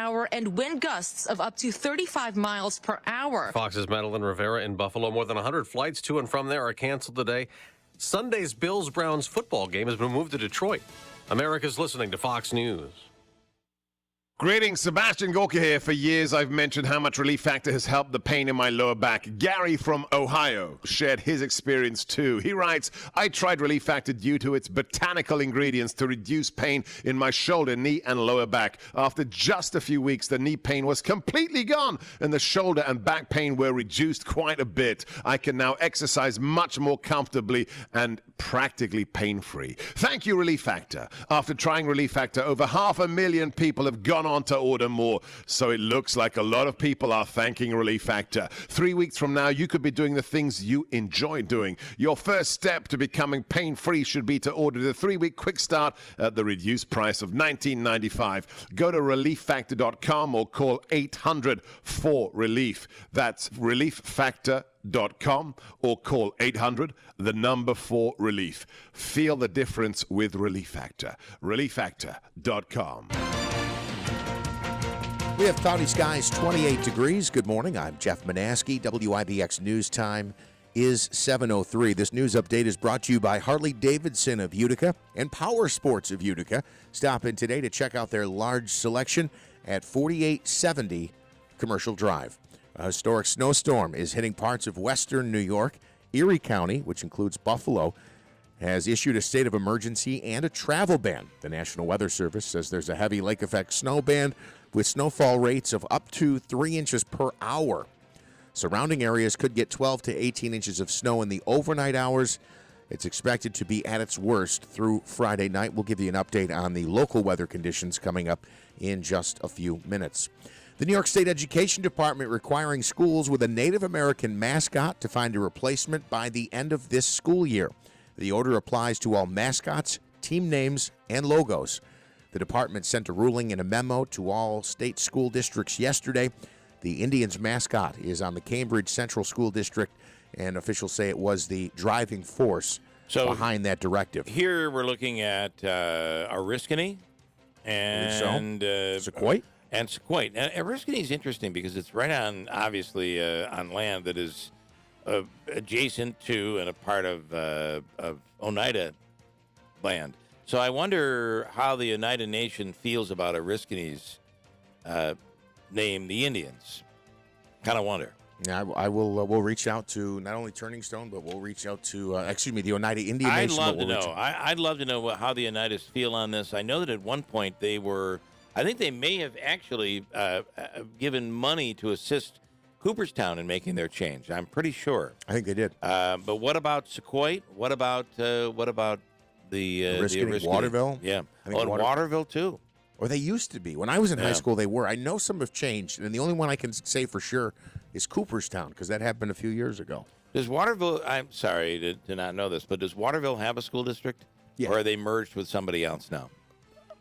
hour and wind gusts of up to 35 miles per hour. Fox's Madeline Rivera in Buffalo. More than 100 flights to and from there are canceled today. Sunday's Bills-Browns football game has been moved to Detroit. America's listening to Fox News. Greetings, Sebastian Gorka here. For years, I've mentioned how much Relief Factor has helped the pain in my lower back. Gary from Ohio shared his experience too. He writes, I tried Relief Factor due to its botanical ingredients to reduce pain in my shoulder, knee, and lower back. After just a few weeks, the knee pain was completely gone, and the shoulder and back pain were reduced quite a bit. I can now exercise much more comfortably and practically pain-free. Thank you, Relief Factor. After trying Relief Factor, over 500,000 people have gone on to order more. So it looks like a lot of people are thanking Relief Factor. 3 weeks from now, you could be doing the things you enjoy doing. Your first step to becoming pain-free should be to order the 3-week quick start at the reduced price of $19.95. Go to relieffactor.com or call 800-4RELIEF. That's relieffactor.com or call 800-4RELIEF. Feel the difference with Relief Factor. relieffactor.com. We have cloudy skies, 28 degrees. Good morning. I'm Jeff Manaske. WIBX News Time is 7:03. This news update is brought to you by Harley-Davidson of Utica and Power Sports of Utica. Stop in today to check out their large selection at 4870 Commercial Drive. A historic snowstorm is hitting parts of western New York. Erie County, which includes Buffalo, has issued a state of emergency and a travel ban. The National Weather Service says there's a heavy lake effect snow band with snowfall rates of up to 3 inches per hour. Surrounding areas could get 12 to 18 inches of snow in the overnight hours. It's expected to be at its worst through Friday night. We'll give you an update on the local weather conditions coming up in just a few minutes. The New York State Education Department requiring schools with a Native American mascot to find a replacement by the end of this school year. The order applies to all mascots, team names, and logos. The department sent a ruling in a memo to all state school districts yesterday. The Indians mascot is on the Cambridge Central School District, and officials say it was the driving force behind that directive. Here we're looking at Oriskany and Sequoia. And Sequoia. Now, Oriskany is interesting because it's right on, obviously, on land that is adjacent to and a part of Oneida land. So I wonder how the Oneida Nation feels about Oriskany's name, the Indians. Kind of wonder. Yeah, I will. We'll reach out to not only Turning Stone, but we'll reach out to the Oneida Indian Nation. I'd love to know. I'd love to know how the Oneidas feel on this. I know that at one point they were. I think they may have actually given money to assist Cooperstown in making their change. I'm pretty sure. I think they did. But what about Sequoia? What about the Oriskany, Waterville? Yeah. And Waterville too. Or they used to be. When I was in high school, they were. I know some have changed, and the only one I can say for sure is Cooperstown, because that happened a few years ago. Does Waterville, I'm sorry to not know this, but does Waterville have a school district? Yeah. Or are they merged with somebody else now?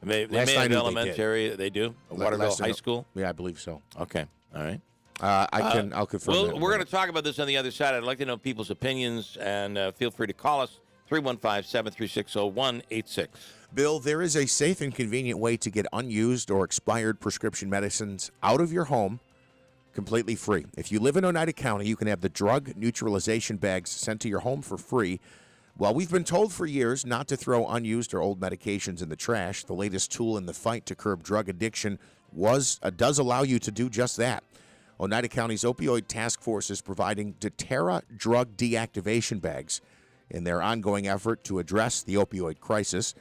They may have elementary. They do? Waterville High School? Yeah, I believe so. Okay. All right. I'll confirm that. We're going to talk about this on the other side. I'd like to know people's opinions, and feel free to call us, 315-736-0186. Bill, there is a safe and convenient way to get unused or expired prescription medicines out of your home completely free. If you live in Oneida County, you can have the drug neutralization bags sent to your home for free. While we've been told for years not to throw unused or old medications in the trash, the latest tool in the fight to curb drug addiction does allow you to do just that. Oneida County's Opioid Task Force is providing doTERRA drug deactivation bags in their ongoing effort to address the opioid crisis.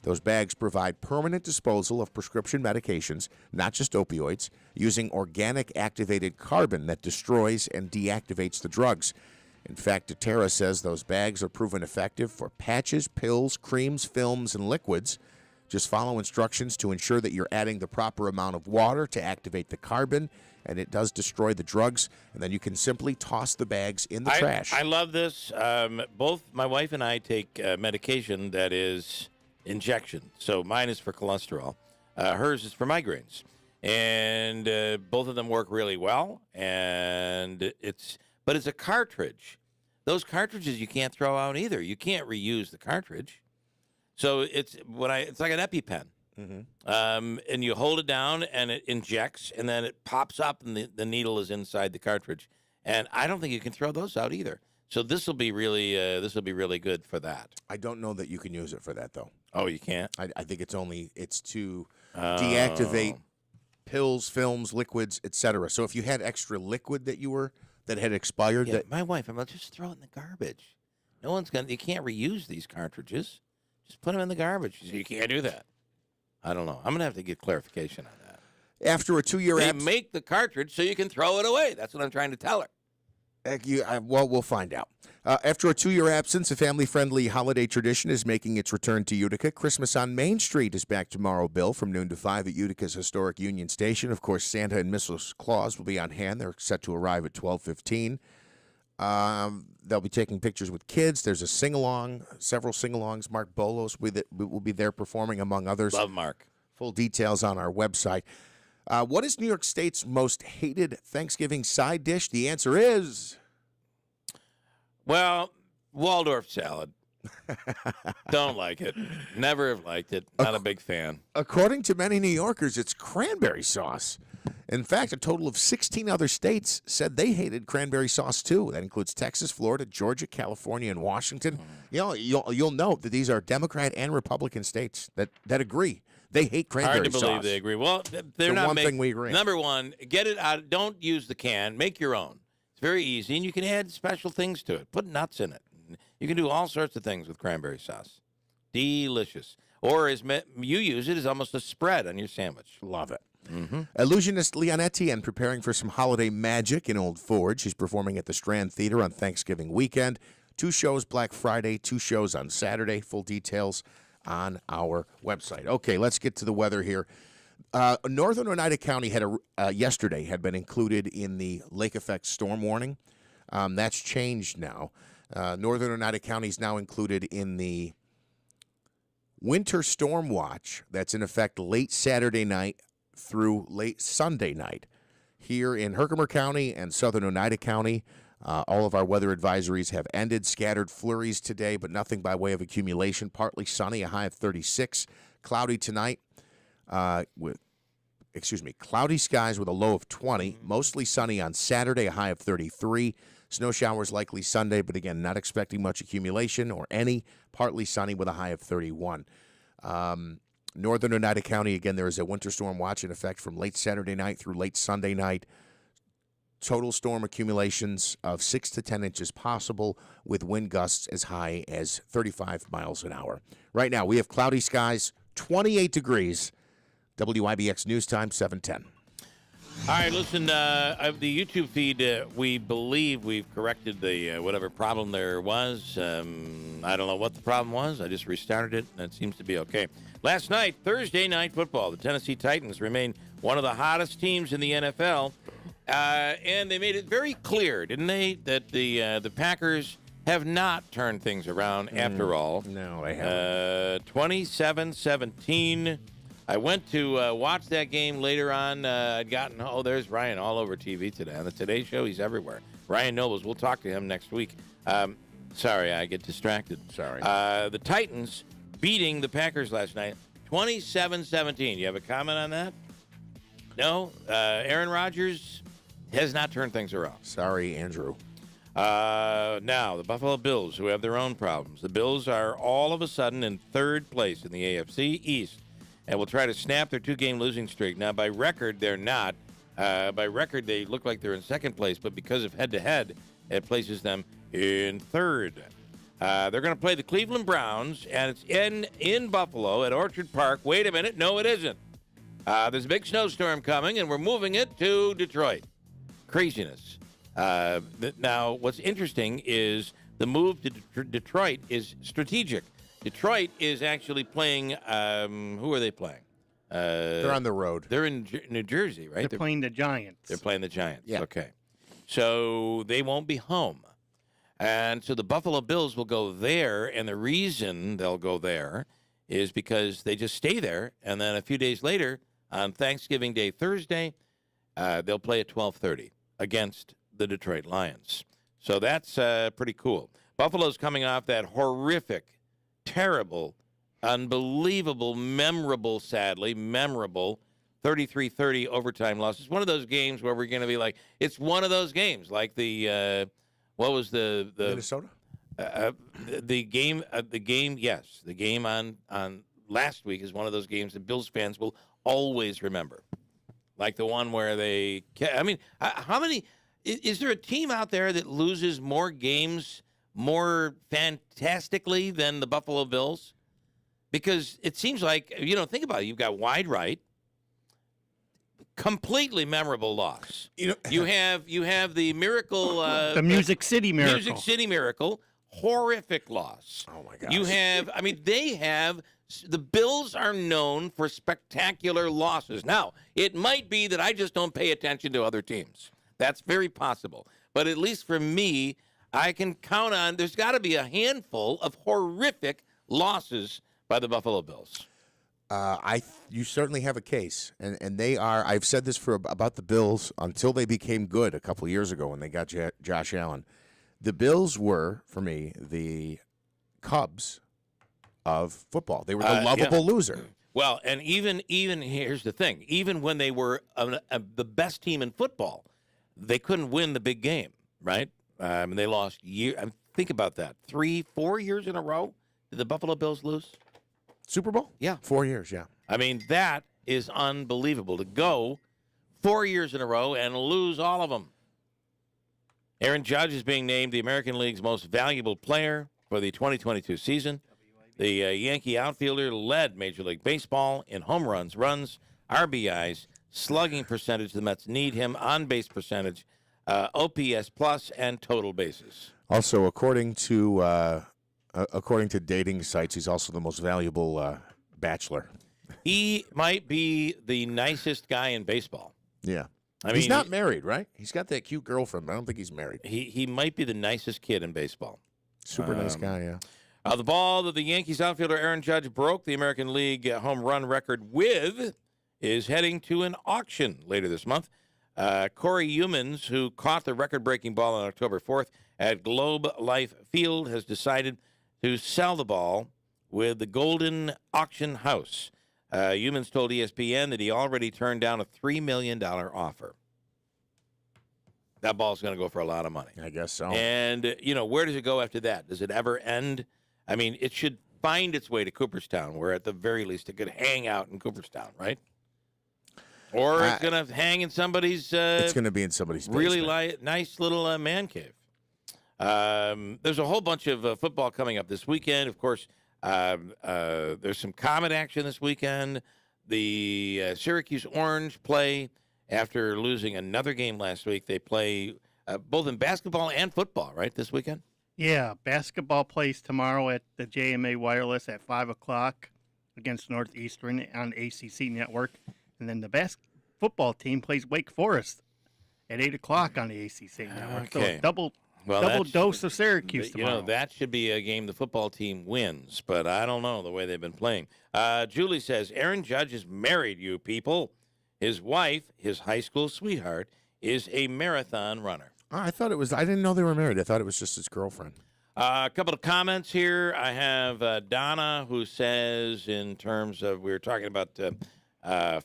Those bags provide permanent disposal of prescription medications, not just opioids, using organic activated carbon that destroys and deactivates the drugs. In fact, doTERRA says those bags are proven effective for patches, pills, creams, films, and liquids. Just follow instructions to ensure that you're adding the proper amount of water to activate the carbon, and it does destroy the drugs, and then you can simply toss the bags in the trash. I love this. Both my wife and I take medication that is injection. So mine is for cholesterol. Hers is for migraines. And both of them work really well, but it's a cartridge. Those cartridges you can't throw out either. You can't reuse the cartridge. So it's like an EpiPen. and you hold it down, and it injects, and then it pops up, and the needle is inside the cartridge. And I don't think you can throw those out either. So this will be really good for that. I don't know that you can use it for that, though. Oh, you can't? I think it's to deactivate pills, films, liquids, etc. So if you had extra liquid that had expired, Yeah, my wife, I'm like, just throw it in the garbage. You can't reuse these cartridges. Just put them in the garbage. You can't do that. I don't know. I'm going to have to get clarification on that. after a 2-year They absence, make the cartridge so you can throw it away. That's what I'm trying to tell her. well, we'll find out. After a 2-year absence, a family-friendly holiday tradition is making its return to Utica. Christmas on Main Street is back tomorrow, Bill, from noon to 5 at Utica's historic Union Station. Of course, Santa and Mrs. Claus will be on hand. They're set to arrive at 12:15. They'll be taking pictures with kids. There's a sing-along, several sing-alongs. Mark Bolos will be there performing, among others. Love Mark. Full details on our website. What is New York State's most hated Thanksgiving side dish? The answer is... Well, Waldorf salad. Don't like it. Never have liked it. Not a big fan. According to many New Yorkers, it's cranberry sauce. In fact, a total of 16 other states said they hated cranberry sauce too. That includes Texas, Florida, Georgia, California, and Washington. You know, you'll note that these are Democrat and Republican states that agree. They hate cranberry sauce. Hard to believe they agree. Well, they're the not one thing we agree. Number one, get it out. Don't use the can. Make your own. It's very easy, and you can add special things to it. Put nuts in it. You can do all sorts of things with cranberry sauce. Delicious. Or as you use it as almost a spread on your sandwich. Love it. Mm-hmm. Illusionist Leon Etienne preparing for some holiday magic in Old Forge. She's performing at the Strand Theater on Thanksgiving weekend. 2 shows Black Friday, 2 shows on Saturday. Full details on our website. Okay, let's get to the weather here. Northern Oneida County yesterday had been included in the lake effect storm warning. That's changed now. Northern Oneida County is now included in the winter storm watch that's in effect late Saturday night through late Sunday night. Here in Herkimer County and Southern Oneida County, all of our weather advisories have ended. Scattered flurries today, but nothing by way of accumulation. Partly sunny, a high of 36. Cloudy tonight, cloudy skies with a low of 20. Mostly sunny on Saturday, a high of 33. Snow showers likely Sunday, but again, not expecting much accumulation or any. Partly sunny with a high of 31. Northern Oneida County, again, there is a winter storm watch in effect from late Saturday night through late Sunday night. Total storm accumulations of 6 to 10 inches possible, with wind gusts as high as 35 miles an hour. Right now, we have cloudy skies, 28 degrees. WIBX News Time, 7:10. All right, listen, the YouTube feed, we believe we've corrected the whatever problem there was. I don't know what the problem was. I just restarted it, and it seems to be okay. Last night, Thursday night football, the Tennessee Titans remain one of the hottest teams in the NFL, and they made it very clear, didn't they, that the Packers have not turned things around after all. No, they haven't. 27-17. I went to watch that game later on. I'd gotten, there's Ryan all over TV today. On the Today Show, he's everywhere. Ryan Nobles, we'll talk to him next week. Sorry, I get distracted. Sorry. The Titans beating the Packers last night, 27-17. You have a comment on that? No? Aaron Rodgers has not turned things around. Sorry, Andrew. Now, the Buffalo Bills, who have their own problems. The Bills are all of a sudden in third place in the AFC East, and will try to snap their 2-game losing streak. Now, by record, they're not. By record, they look like they're in second place, but because of head-to-head, it places them in third. They're going to play the Cleveland Browns, and it's in Buffalo at Orchard Park. Wait a minute. No, it isn't. There's a big snowstorm coming, and we're moving it to Detroit. Craziness. Now, what's interesting is the move to Detroit is strategic. Detroit is actually playing, who are they playing? They're on the road. They're in New Jersey, right? They're playing the Giants. They're playing the Giants. Yeah. Okay. So they won't be home. And so the Buffalo Bills will go there, and the reason they'll go there is because they just stay there, and then a few days later, on Thanksgiving Day, Thursday, they'll play at 12:30 against the Detroit Lions. So that's pretty cool. Buffalo's coming off that horrific, terrible Unbelievable, memorable, sadly, memorable 33-30 overtime loss. It's one of those games where we're going to be like, it's one of those games, like the, what was the Minnesota? the game, yes. The game on last week is one of those games that Bills fans will always remember. Like the one where they, I mean, how many, is there a team out there that loses more games more fantastically than the Buffalo Bills? Because it seems like, think about it. You've got wide right, completely memorable loss. You have the miracle, the Music City Miracle. Music City Miracle, horrific loss. Oh my gosh. You have, the Bills are known for spectacular losses. Now, it might be that I just don't pay attention to other teams. That's very possible. But at least for me, I can count on, there's got to be a handful of horrific losses by the Buffalo Bills. You certainly have a case, and they are. I've said this about the Bills until they became good a couple of years ago when they got Josh Allen. The Bills were, for me, the Cubs of football. They were the lovable loser. Well, and even here's the thing: even when they were the best team in football, they couldn't win the big game, right? They lost think about that. 3-4 years in a row did the Buffalo Bills lose? Super Bowl? Yeah. 4 years, yeah. I mean, that is unbelievable to go 4 years in a row and lose all of them. Aaron Judge is being named the American League's most valuable player for the 2022 season. The Yankee outfielder led Major League Baseball in home runs, RBIs, slugging percentage. The Mets need him, on-base percentage, OPS plus, and total bases. Also, according to dating sites, he's also the most valuable bachelor. He might be the nicest guy in baseball. Yeah. I mean, he's not married, right? He's got that cute girlfriend, but I don't think he's married. He might be the nicest kid in baseball. Super nice guy, yeah. The ball that the Yankees outfielder Aaron Judge broke the American League home run record with is heading to an auction later this month. Corey Humans, who caught the record-breaking ball on October 4th at Globe Life Field, has decided to sell the ball with the Golden Auction House. Humans told ESPN that he already turned down a $3 million offer. That ball's going to go for a lot of money. I guess so. And, where does it go after that? Does it ever end? I mean, it should find its way to Cooperstown, where at the very least it could hang out in Cooperstown, right? Or it's going to hang in somebody's... it's going to be in somebody's basement. Really nice little man cave. There's a whole bunch of football coming up this weekend. Of course, there's some Comet action this weekend. The Syracuse Orange play after losing another game last week. They play both in basketball and football, right, this weekend? Yeah, basketball plays tomorrow at the JMA Wireless at 5 o'clock against Northeastern on ACC Network. And then the football team plays Wake Forest at 8 o'clock on the ACC Network. Okay. So double dose of Syracuse tomorrow. That should be a game the football team wins, but I don't know the way they've been playing. Julie says, Aaron Judge is married, you people. His wife, his high school sweetheart, is a marathon runner. I thought it was. I didn't know they were married. I thought it was just his girlfriend. A couple of comments here. I have Donna who says, in terms of, we were talking about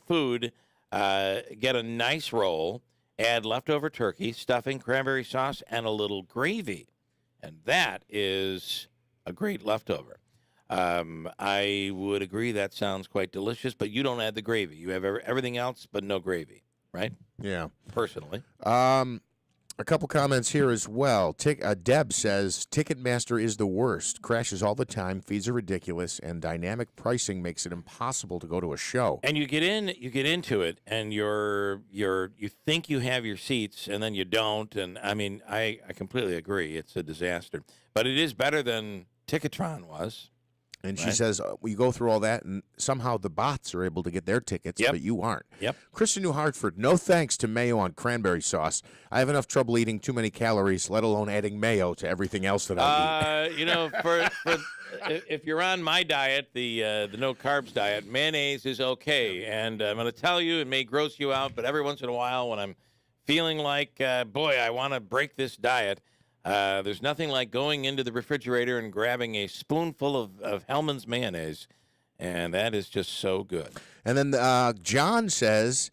food, get a nice roll, add leftover turkey, stuffing, cranberry sauce, and a little gravy. And that is a great leftover. I would agree that sounds quite delicious, but you don't add the gravy. You have everything else but no gravy, right? Yeah. Personally. A couple comments here as well. Deb says, Ticketmaster is the worst. Crashes all the time, fees are ridiculous, and dynamic pricing makes it impossible to go to a show. And you get into it, and you think you have your seats, and then you don't. And I mean, I completely agree. It's a disaster. But it is better than Ticketron was. And she says, we go through all that, and somehow the bots are able to get their tickets, but you aren't. Yep. Kristen New Hartford, no thanks to mayo on cranberry sauce. I have enough trouble eating too many calories, let alone adding mayo to everything else that I eat. For if you're on my diet, the no carbs diet, mayonnaise is okay. And I'm going to tell you, it may gross you out, but every once in a while when I'm feeling like, boy, I want to break this diet, there's nothing like going into the refrigerator and grabbing a spoonful of Hellmann's mayonnaise And that is just so good. And then John says,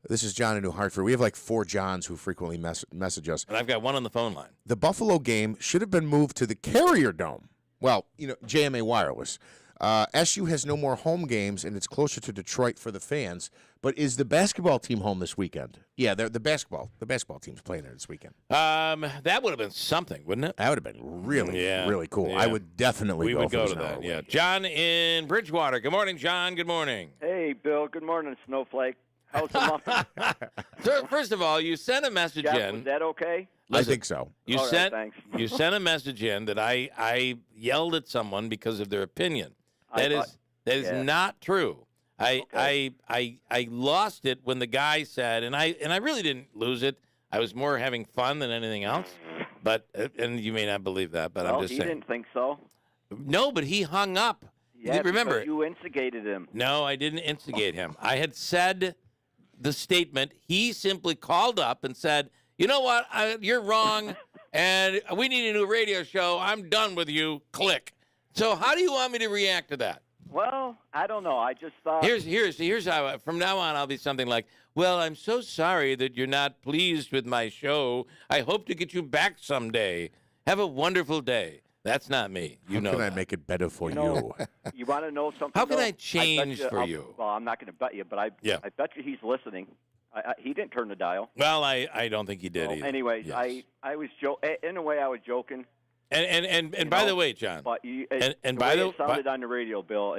this is John in New Hartford. We have like 4 Johns who frequently message us. And I've got one on the phone line. The Buffalo game should have been moved to the Carrier Dome. Well, JMA Wireless. SU has no more home games, and it's closer to Detroit for the fans. But is the basketball team home this weekend? Yeah, the basketball team's playing there this weekend. That would have been something, wouldn't it? That would have been really cool. Yeah. I would definitely We go would for go the to that. Snow. Yeah, John in Bridgewater. Good morning, John. Good morning. Hey, Bill. Good morning, Snowflake. How's the muffin? So, first of all, you sent a message Jeff, in. was that okay? I think so. You All right, sent thanks. you sent a message in that I yelled at someone because of their opinion. That is not true. I lost it when the guy said, and I really didn't lose it. I was more having fun than anything else. But and you may not believe that, but Well, I'm just he saying. didn't think so. No, but he hung up. Yeah, Remember, because you instigated him. no, I didn't instigate him. I had said the statement. He simply called up and said, "You know what? You're wrong, and we need a new radio show. I'm done with you." Click. So how do you want me to react to that? Well, I don't know. I just thought. Here's how. From now on, I'll be something like, "Well, I'm so sorry that you're not pleased with my show. I hope to get you back someday. Have a wonderful day." That's not me. How can I make it better for you? You want to know something? How can though? I change bet for you? Well, I'm not going to bet you, but I bet you he's listening. He didn't turn the dial. Well, I don't think he did either. Anyways, Yes. I was in a way I was joking. And by the way, John. But you, And the by way the it sounded on the radio, Bill.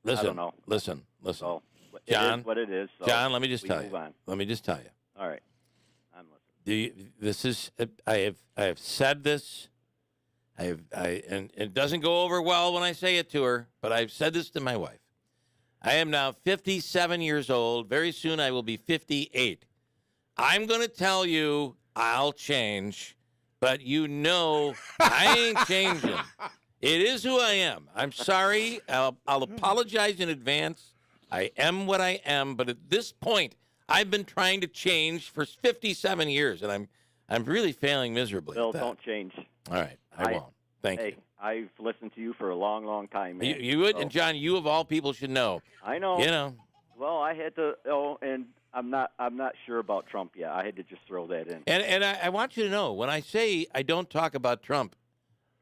listen, I don't know. Listen. So John, it is what it is. So John, let me just we tell move you. on. Let me just tell you. All right, I'm listening. This is I have said this. And it doesn't go over well when I say it to her, but I've said this to my wife. I am now 57 years old. Very soon I will be 58. I'm going to tell you I'll change, but I ain't changing. It is who I am. I'm sorry. I'll apologize in advance. I am what I am, but at this point, I've been trying to change for 57 years, and I'm really failing miserably. Bill, at that. don't change. All right, I won't. Thank Hey, you. I've listened to you for a long, long time, man. You would, So- and John, you of all people should know. I know. You know, Well, I had to. And I'm not sure about Trump yet. I had to just throw that in. and I want you to know when I say I don't talk about Trump,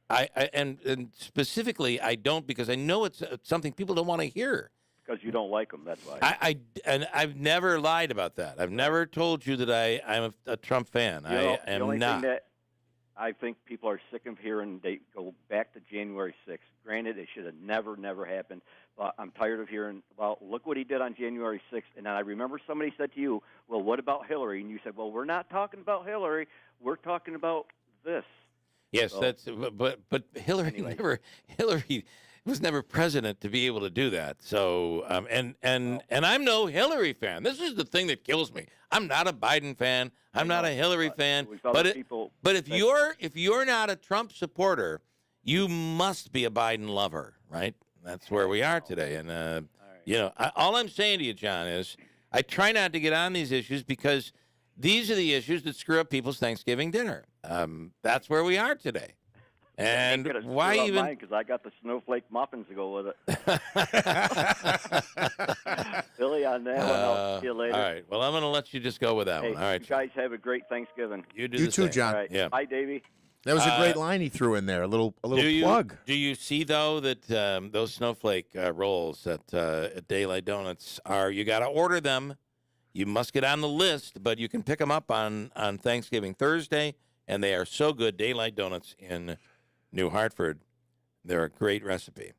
and specifically I don't because I know it's something people don't want to hear. Because you don't like him, that's why. I've never lied about that. I've never told you that I'm a Trump fan. I the am only not. thing that I think people are sick of hearing, they go back to January 6th. Granted, it should have never happened. But I'm tired of hearing, well, look what he did on January 6th. And I remember somebody said to you, well, what about Hillary? And you said, well, we're not talking about Hillary. We're talking about this. Yes, So- that's but Hillary Anyway. Hillary was never president to be able to do that. So and I'm no Hillary fan. This is the thing that kills me. I'm not a Biden fan. I'm not a Hillary fan. we've other But people if that- you're not a Trump supporter, you must be a Biden lover, right? That's where we are today. And all I'm saying to you, John, is I try not to get on these issues because these are the issues that screw up people's Thanksgiving dinner. That's where we are today. And why even? Because I got the snowflake muffins to go with it. Billy, on that one, I'll see you later. All right. Well, I'm going to let you just go with that Hey, one. All right. you guys have a great Thanksgiving. You do You the too, same. John. All right. Yeah. Bye, Davey. That was a great line he threw in there. A little plug. Do you see though that those snowflake rolls at Daylight Donuts you got to order them. You must get on the list, but you can pick them up on Thanksgiving Thursday, and they are so good. Daylight Donuts in New Hartford, they're a great recipe.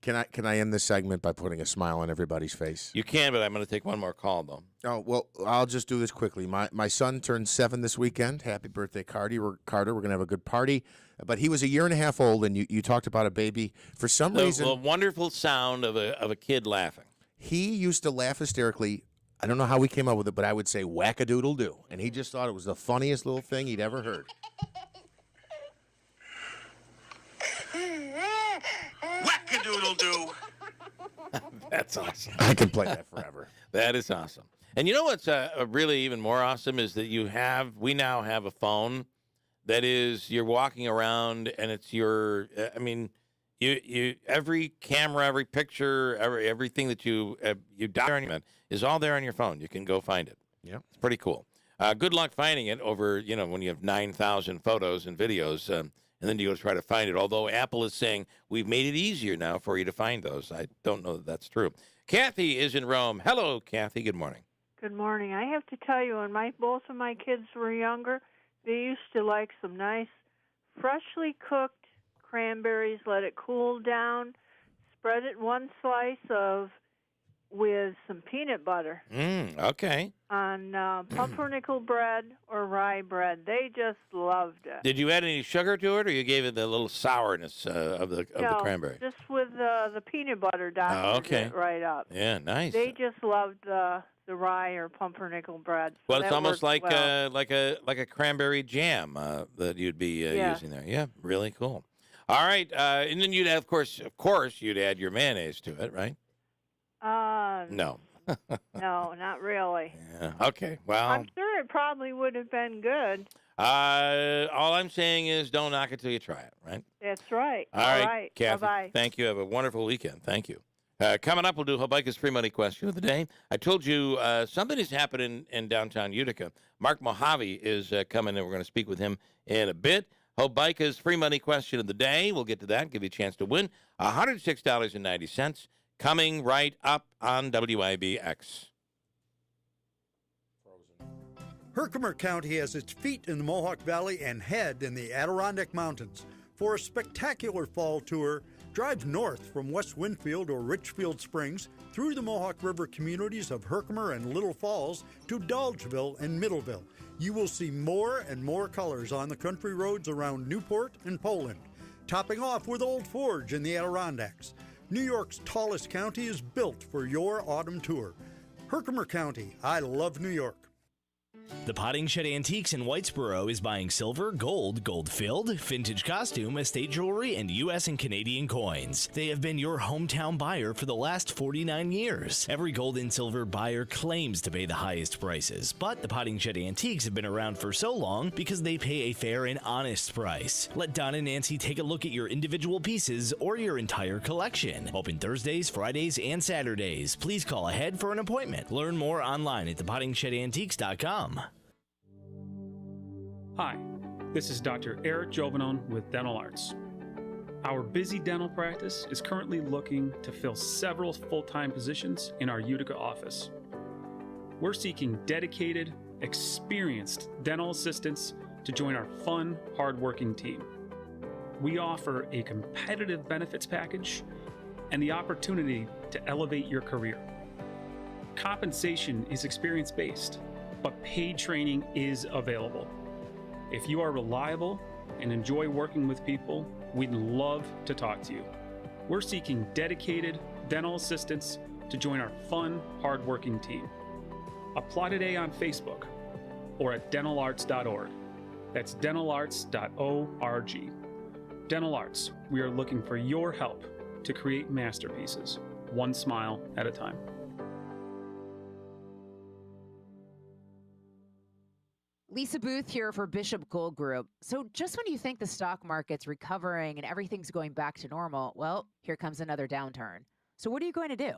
Can I end this segment by putting a smile on everybody's face? You can, but I'm going to take one more call though. Oh, well, I'll just do this quickly. My son turned 7 this weekend. Happy birthday, Carter. We're going to have a good party. But he was a year and a half old, and you talked about a baby. For some reason, The wonderful sound of a kid laughing. he used to laugh hysterically. I don't know how we came up with it, but I would say whack-a-doodle-doo. And he just thought it was the funniest little thing he'd ever heard. Whack-a-doodle-doo. That's awesome. I can play that forever. That is awesome. And you know what's really even more awesome is that we now have a phone that is, you're walking around and it's You every camera, every picture, everything that you document is all there on your phone. You can go find it. Yep. It's pretty cool. Good luck finding it over, when you have 9,000 photos and videos, and then you go to try to find it. Although Apple is saying we've made it easier now for you to find those. I don't know that that's true. Kathy is in Rome. Hello, Kathy. Good morning. Good morning. I have to tell you, when both of my kids were younger, they used to like some nice, freshly cooked cranberries, let it cool down, spread it one slice with some peanut butter. Okay. On pumpernickel bread or rye bread. They just loved it. Did you add any sugar to it, or you gave it the little sourness of the cranberry? Just with the peanut butter doctored it right up. Yeah, nice. They just loved the rye or pumpernickel bread. So well, it's almost like well. like a cranberry jam that you'd be using there. Yeah, really cool. All right, and then you'd add, of course, you'd add your mayonnaise to it, right? No. No, not really. Yeah. Okay. Well, I'm sure it probably would have been good. All I'm saying is don't knock it till you try it, right? That's right. All right, Kathy. Bye-bye. Thank you. Have a wonderful weekend. Thank you. Coming up, we'll do Hobika's free money question of the day. I told you something is happening in downtown Utica. Mark Mojave is coming, and we're going to speak with him in a bit. Hobika's free money question of the day. We'll get to that, give you a chance to win $106.90. Coming right up on WIBX. Herkimer County has its feet in the Mohawk Valley and head in the Adirondack Mountains. For a spectacular fall tour, drive north from West Winfield or Richfield Springs through the Mohawk River communities of Herkimer and Little Falls to Dolgeville and Middleville. You will see more and more colors on the country roads around Newport and Poland, topping off with Old Forge in the Adirondacks. New York's tallest county is built for your autumn tour. Herkimer County, I love New York. The Potting Shed Antiques in Whitesboro is buying silver, gold, gold-filled, vintage costume, estate jewelry, and U.S. and Canadian coins. They have been your hometown buyer for the last 49 years. Every gold and silver buyer claims to pay the highest prices, but the Potting Shed Antiques have been around for so long because they pay a fair and honest price. Let Don and Nancy take a look at your individual pieces or your entire collection. Open Thursdays, Fridays, and Saturdays. Please call ahead for an appointment. Learn more online at thepottingshedantiques.com. Hi, this is Dr. Eric Jovanon with Dental Arts. Our busy dental practice is currently looking to fill several full-time positions in our Utica office. We're seeking dedicated, experienced dental assistants to join our fun, hardworking team. We offer a competitive benefits package and the opportunity to elevate your career. Compensation is experience-based, but paid training is available. If you are reliable and enjoy working with people, we'd love to talk to you. We're seeking dedicated dental assistants to join our fun, hardworking team. Apply today on Facebook or at dentalarts.org. That's dentalarts.org. Dental Arts, we are looking for your help to create masterpieces, one smile at a time. Lisa Booth here for Bishop Gold Group. So just when you think the stock market's recovering and everything's going back to normal, well, here comes another downturn. So what are you going to do?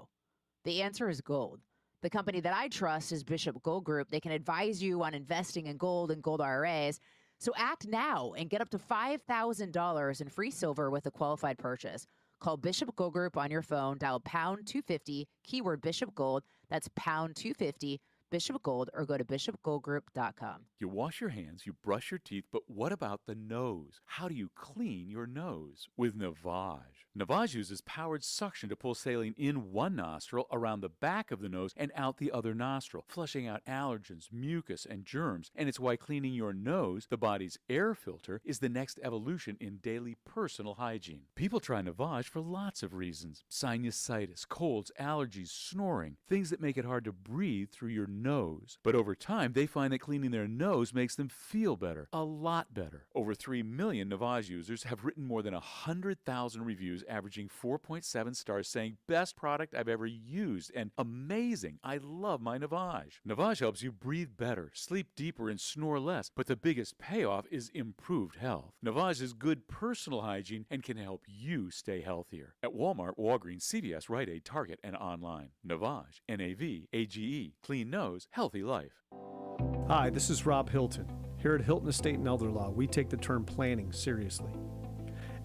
The answer is gold. The company that I trust is Bishop Gold Group. They can advise you on investing in gold and gold IRAs. So act now and get up to $5,000 in free silver with a qualified purchase. Call Bishop Gold Group on your phone, dial pound 250, keyword Bishop Gold. That's pound 250. Bishop Gold, or go to bishopgoldgroup.com. You wash your hands, you brush your teeth, but what about the nose? How do you clean your nose? With Navage. Navage uses powered suction to pull saline in one nostril, around the back of the nose, and out the other nostril, flushing out allergens, mucus, and germs. And it's why cleaning your nose, the body's air filter, is the next evolution in daily personal hygiene. People try Navage for lots of reasons. Sinusitis, colds, allergies, snoring, things that make it hard to breathe through your nose. But over time, they find that cleaning their nose makes them feel better, a lot better. Over 3 million Navage users have written more than 100,000 reviews, averaging 4.7 stars, saying, best product I've ever used, and amazing, I love my Navage. Navage helps you breathe better, sleep deeper, and snore less, but the biggest payoff is improved health. Navage is good personal hygiene and can help you stay healthier. At Walmart, Walgreens, CVS, Rite Aid, Target, and online. Navage, N-A-V-A-G-E, clean nose, healthy life. Hi, this is Rob Hilton. Here at Hilton Estate and Elder Law, we take the term planning seriously.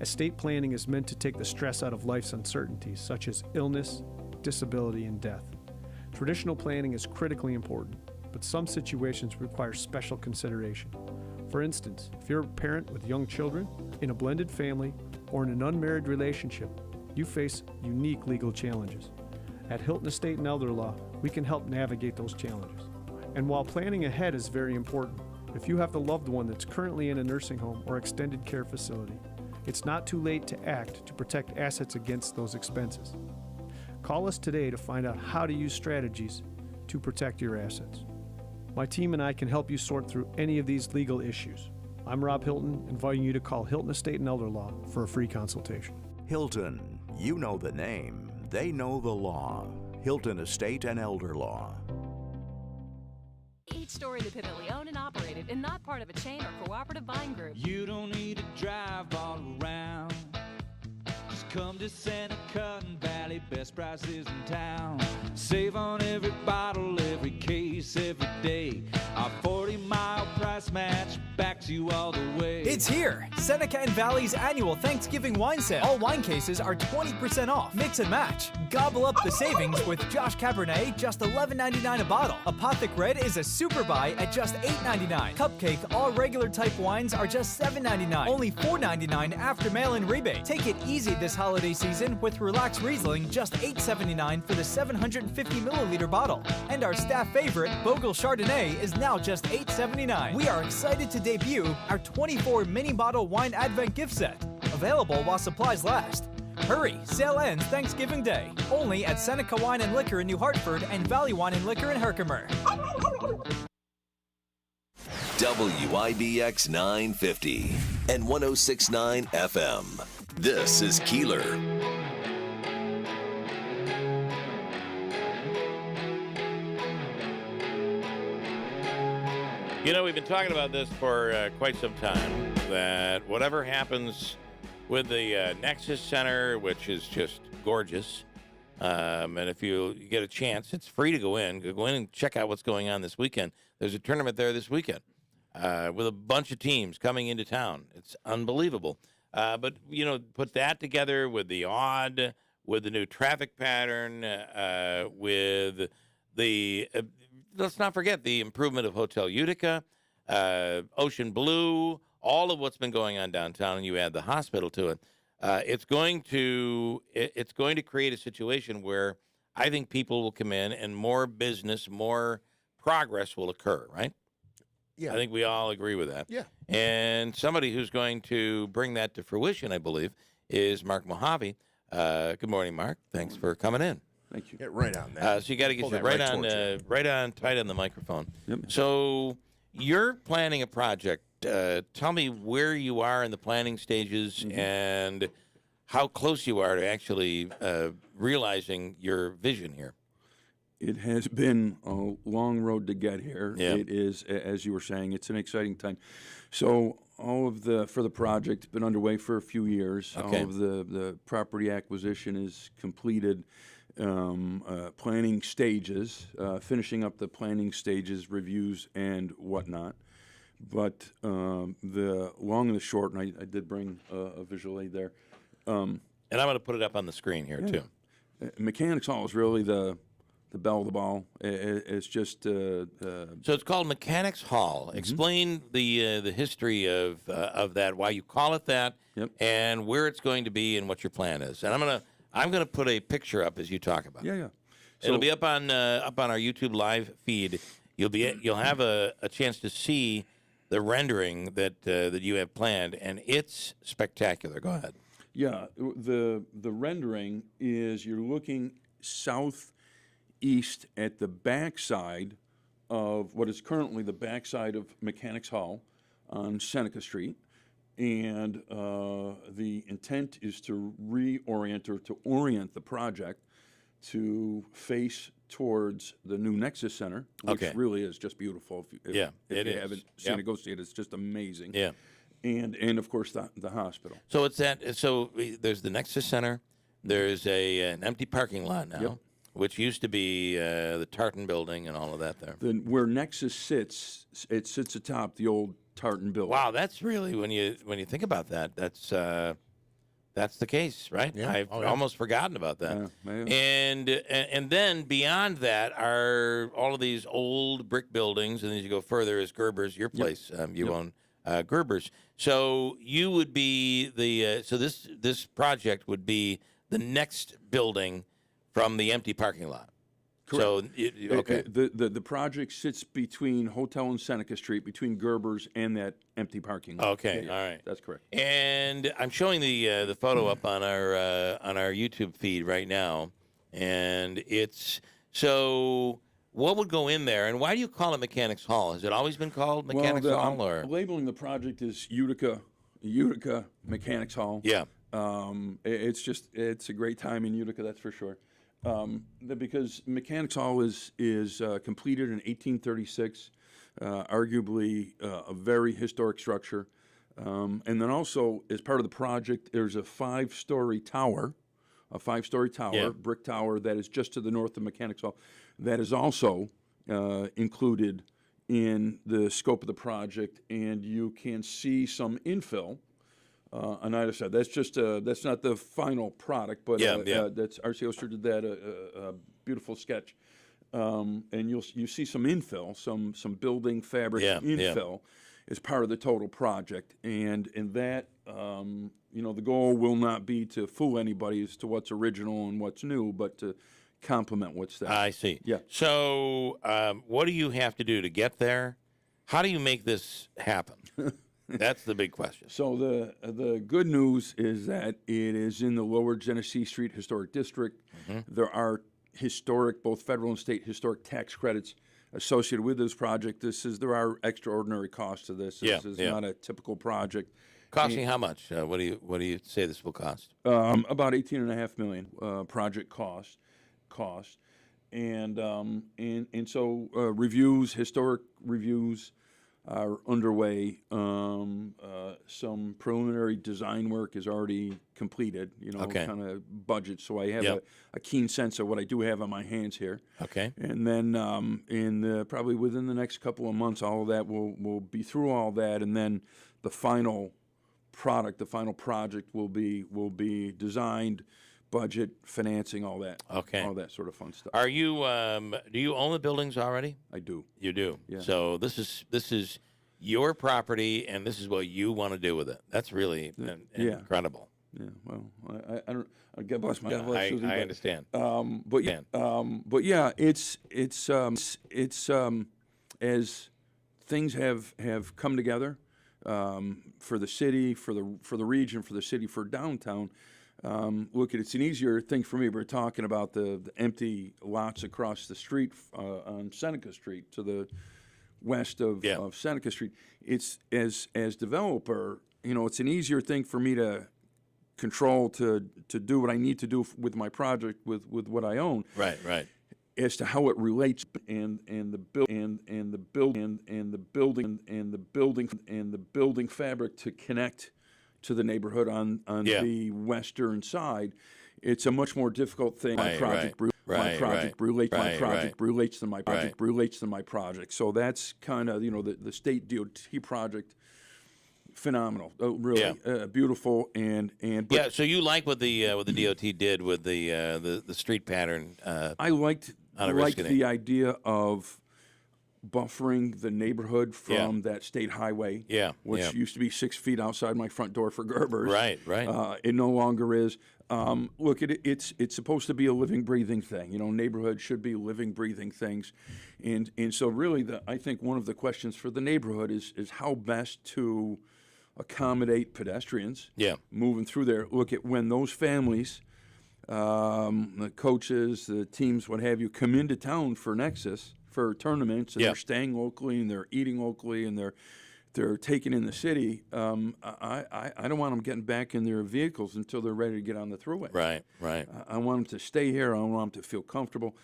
Estate planning is meant to take the stress out of life's uncertainties, such as illness, disability, and death. Traditional planning is critically important, but some situations require special consideration. For instance, if you're a parent with young children, in a blended family, or in an unmarried relationship, you face unique legal challenges. At Hilton Estate and Elder Law, we can help navigate those challenges. And while planning ahead is very important, if you have a loved one that's currently in a nursing home or extended care facility, it's not too late to act to protect assets against those expenses. Call us today to find out how to use strategies to protect your assets. My team and I can help you sort through any of these legal issues. I'm Rob Hilton, inviting you to call Hilton Estate and Elder Law for a free consultation. Hilton, you know the name, they know the law. Hilton Estate and Elder Law. Each store independently owned and operated and not part of a chain or cooperative buying group. You don't need to drive all around. Just come to Santa Cotton Valley, best prices in town. Save on every bottle, every case, every day. Our 40-mile price match backs you all the way. It's here! Seneca and Valley's annual Thanksgiving wine sale. All wine cases are 20% off. Mix and match. Gobble up the savings with Josh Cabernet, just $11.99 a bottle. Apothic Red is a super buy at just $8.99. Cupcake, all regular type wines are just $7.99. Only $4.99 after mail-in rebate. Take it easy this holiday season with Relax Riesling, just $8.79 for the 750 milliliter bottle. And our staff favorite, Bogle Chardonnay, is now just $8.79. We are excited to debut our 24 mini bottle wine advent gift set. Available while supplies last. Hurry, sale ends Thanksgiving Day. Only at Seneca Wine and Liquor in New Hartford and Valley Wine and Liquor in Herkimer. WIBX 950 and 106.9 FM. This is Keeler. You know, we've been talking about this for quite some time, that whatever happens with the Nexus Center, which is just gorgeous, and if you get a chance, it's free to go in. Go in and check out what's going on this weekend. There's a tournament there this weekend with a bunch of teams coming into town. It's unbelievable. But, you know, put that together with the odd, with the new traffic pattern, with the... let's not forget the improvement of Hotel Utica, Ocean Blue, all of what's been going on downtown, and you add the hospital to it. It's going to create a situation where I think people will come in and more business, more progress will occur, right? Yeah. I think we all agree with that. Yeah. And somebody who's going to bring that to fruition, I believe, is Mark Mojave. Good morning, Mark. Thanks for coming in. Thank you. Get right on that. So you got to get you right on tight on the microphone. Yep. So you're planning a project. Tell me where you are in the planning stages and how close you are to actually realizing your vision here. It has been a long road to get here. Yeah. It is, as you were saying, it's an exciting time. So all of for the project been underway for a few years. Okay. All of the property acquisition is completed. Planning stages, finishing up the planning stages, reviews, and whatnot. But the long and the short, and I did bring a visual aid there. And I'm going to put it up on the screen here, too. Mechanics Hall is really the belle of the ball. It's just... So it's called Mechanics Hall. Explain the history of that, why you call it that, and where it's going to be and what your plan is. And I'm going to put a picture up as you talk about it. Yeah. It'll be up on our YouTube live feed. You'll have a chance to see the rendering that you have planned, and it's spectacular. Go ahead. Yeah, the rendering is you're looking southeast at the backside of what is currently the backside of Mechanics Hall on Seneca Street. And the intent is to reorient or to orient the project to face towards the new Nexus Center, which really is just beautiful. If you haven't seen it, go see it. It's just amazing. Yeah. And of course the hospital. So it's that. So there's the Nexus Center. There's an empty parking lot now, which used to be the Tartan Building and all of that there. Where Nexus sits, it sits atop the old Tartan Building. Wow, that's really when you think about that, that's the case, right? Yeah. I've almost forgotten about that. Yeah. And then beyond that are all of these old brick buildings, and then you go further is Gerber's, your place. You own Gerber's. So you would be the so this project would be the next building from the empty parking lot. Correct. So the project sits between Hotel and Seneca Street, between Gerber's and that empty parking lot. Okay, all right, that's correct. And I'm showing the photo up on our YouTube feed right now, and it's so. What would go in there, and why do you call it Mechanics Hall? Has it always been called Mechanics Hall, or labeling the project as Utica Mechanics Hall? Yeah. It's a great time in Utica, that's for sure. Because Mechanics Hall is completed in 1836, arguably a very historic structure. And then also, as part of the project, there's a five-story tower, brick tower that is just to the north of Mechanics Hall, that is also included in the scope of the project, and you can see some infill on either side. That's just that's not the final product, but that's R.C. Oster did that a beautiful sketch, and you see some infill, some building fabric infill as part of the total project, and that the goal will not be to fool anybody as to what's original and what's new, but to complement what's there. I see. Yeah. So what do you have to do to get there? How do you make this happen? That's the big question. So the good news is that it is in the Lower Genesee Street Historic District. Mm-hmm. There are both federal and state historic tax credits associated with this project. There are extraordinary costs to this. This is not a typical project. Costing how much? What do you say this will cost? About $18.5 million project cost, and so historic reviews are underway. Some preliminary design work is already completed, kind of budget. So I have a keen sense of what I do have on my hands here. Okay. And then probably within the next couple of months, all of that will be through all that, and then the final product, the final project will be designed, budget, financing, all that. Okay. All that sort of fun stuff. Are you? Do you own the buildings already? I do. You do. Yeah. So this is your property, and this is what you want to do with it. That's really incredible. Yeah. Well, I don't. God bless my. Yeah, I understand. But yeah, it's as things have come together for the city, for the region, for the city, for downtown. Look, it's an easier thing for me. We're talking about the empty lots across the street on Seneca Street to the west of Seneca Street. It's as developer, it's an easier thing for me to control to do what I need to do with my project with what I own. Right. As to how it relates and the building fabric to connect to the neighborhood on the western side, it's a much more difficult thing. My project relates to my project. So that's kind of the state DOT project. Phenomenal, really beautiful and So you like what the DOT did with the street pattern? I liked the idea of buffering the neighborhood from that state highway, which used to be 6 feet outside my front door for Gerber's. Right. It no longer is. Look, it's supposed to be a living, breathing thing. Neighborhoods should be living, breathing things, and so really, I think one of the questions for the neighborhood is how best to accommodate pedestrians moving through there. Look at when those families, the coaches, the teams, what have you, come into town for Nexus for tournaments, and Yeah. they're staying locally, and they're eating locally, and they're taking in the city. I don't want them getting back in their vehicles until they're ready to get on the thruway. Right. I want them to stay here. I want them to feel comfortable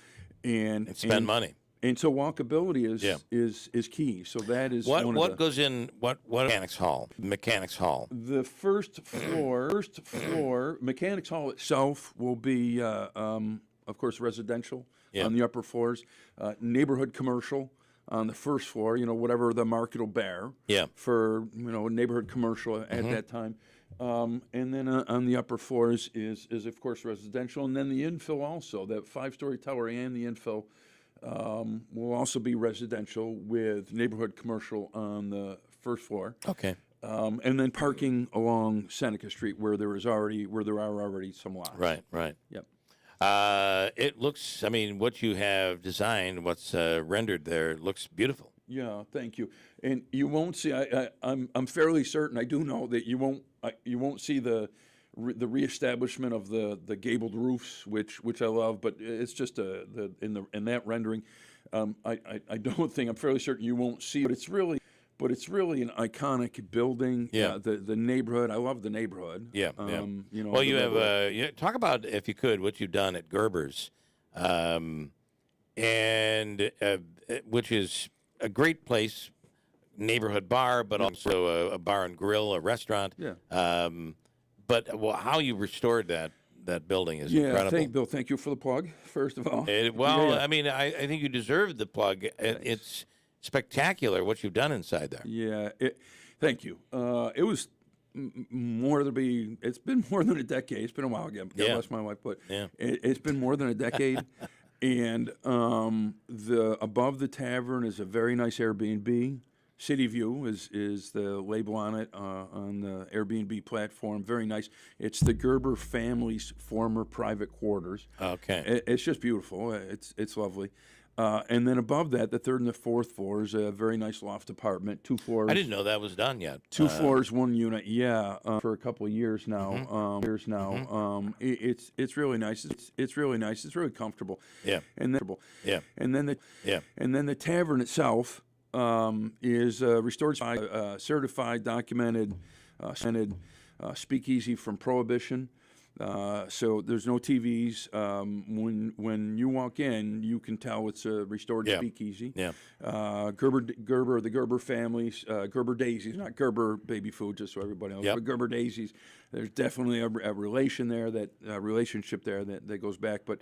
and spend money. And so walkability is key. So that is one of what the, goes in what mechanics hall? Mechanics hall. The first floor, Mechanics Hall itself will be, of course, residential on the upper floors, neighborhood commercial on the first floor. Whatever the market will bear. For neighborhood commercial at that time, and then on the upper floors is of course residential, and then the infill also. That 5-story tower and the infill will also be residential with neighborhood commercial on the first floor. Okay. And then parking along Seneca Street where there are already some lots. Right. Yep. It looks. I mean, what you have designed, what's rendered there, looks beautiful. Yeah, thank you. And you won't see. I'm fairly certain. I do know that you won't see the reestablishment of the gabled roofs, which I love. But it's just in that rendering. I don't think. I'm fairly certain you won't see. But it's really an iconic building. Yeah. The neighborhood. I love the neighborhood. Yeah. Well, you have talk about, if you could, what you've done at Gerber's, and which is a great place, neighborhood bar, but also a bar and grill, a restaurant. Yeah. But how you restored that building is incredible. Bill. Thank you for the plug. First of all. I mean, I think you deserve the plug. It's spectacular what you've done inside there. Yeah, thank you. It was it's been more than a decade. It's been a while again. God bless my wife, but it's been more than a decade. And the above the tavern is a very nice Airbnb. City View is the label on it on the Airbnb platform. Very nice. It's the Gerber family's former private quarters. Okay. It's just beautiful. It's lovely. And then above that, the third and the fourth floor is a very nice loft apartment. 2 floors. I didn't know that was done yet. 2 floors, 1 unit. Yeah, for a couple of years now. It's really nice. It's really nice. It's really comfortable. Yeah. And then the tavern itself is restored, certified, documented, speakeasy from Prohibition. So there's no TVs. When you walk in, you can tell it's a restored speakeasy. Yeah. Gerber, the Gerber families, Gerber Daisies, not Gerber baby food, just so everybody knows, but Gerber Daisies. There's definitely a relationship there that goes back. But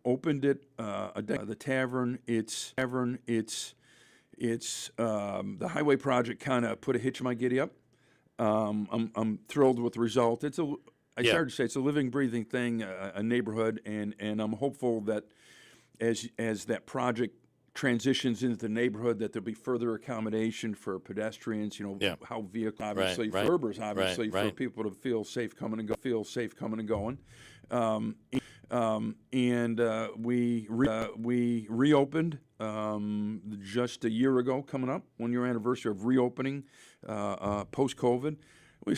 opened it, the tavern. It's the highway project kind of put a hitch in my giddy up. I'm thrilled with the result. I started to say it's a living, breathing thing, a neighborhood, and I'm hopeful that as that project transitions into the neighborhood, that there'll be further accommodation for pedestrians. How vehicles, obviously, for Gerbers, obviously, for people to feel safe coming and going. We reopened just a year ago, coming up 1 year anniversary of reopening post COVID. We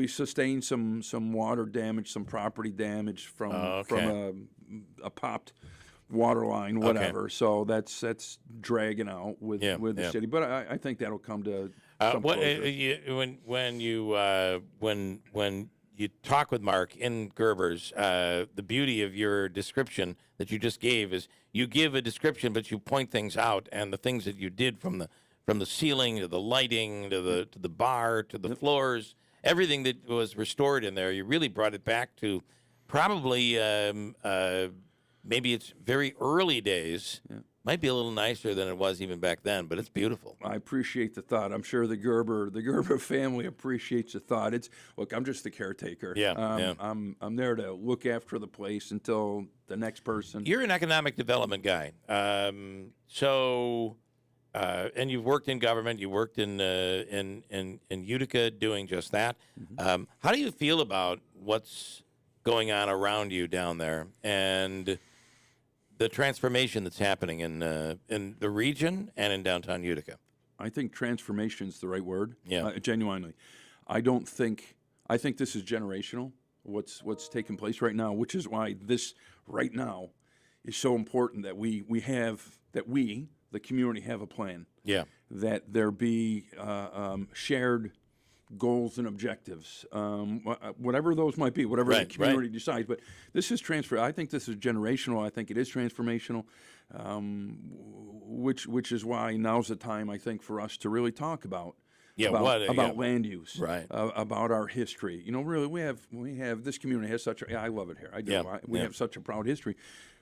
sustained some water damage, some property damage from a popped water line, whatever. Okay. So that's dragging out with the city, but I think that'll come to some closure. When you talk with Mark in Gerber's, the beauty of your description that you just gave is you give a description, but you point things out, and the things that you did from the ceiling to the lighting to the bar to the floors, everything that was restored in there, you really brought it back to probably maybe it's very early days. Yeah. Might be a little nicer than it was even back then, but it's beautiful. I appreciate the thought. I'm sure the Gerber family appreciates the thought. Look, I'm just the caretaker. I'm there to look after the place until the next person. You're an economic development guy, and you've worked in government. You worked in Utica doing just that. Mm-hmm. How do you feel about what's going on around you down there and the transformation that's happening in the region and in downtown Utica? I think transformation is the right word. Yeah, genuinely. I think this is generational. What's taking place right now, which is why this right now is so important that we, the community, have a plan. Yeah. That there be shared goals and objectives, whatever those might be, whatever the community decides. But this is I think this is generational. I think it is transformational, which is why now's the time, I think, for us to really talk about land use, about our history. Really, we have this community has such I love it here. I do. We have such a proud history,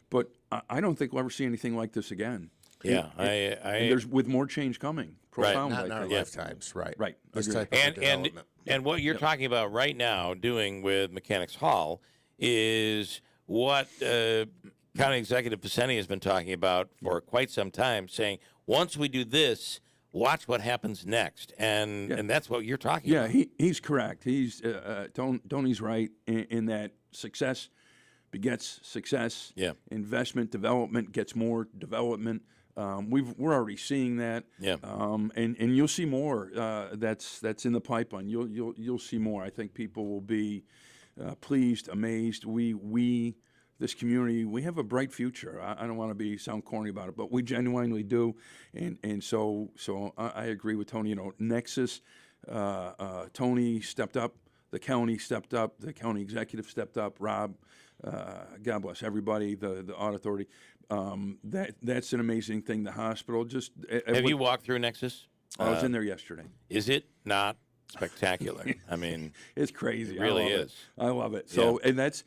but I don't think we'll ever see anything like this again. Yeah, and there's with more change coming. Profound, not in our lifetimes, right? Right. This type of development. And what you're talking about right now, doing with Mechanics Hall, is what County Executive Pacini has been talking about for quite some time, saying once we do this, watch what happens next, and that's what you're talking about. Yeah, he's correct. He's Tony's right in that success begets success. Yeah, investment development gets more development. We're already seeing that. Yeah. And you'll see more. That's in the pipeline. You'll see more. I think people will be pleased, amazed. We this community, we have a bright future. I don't want to sound corny about it, but we genuinely do. And so I agree with Tony. Nexus, Tony stepped up. The county stepped up. The county executive stepped up. Rob, God bless everybody. The audit authority. That's an amazing thing. The hospital just. Have you walked through Nexus? I was in there yesterday. Is it not spectacular? I mean, it's crazy. It really is. I love it. So, and that's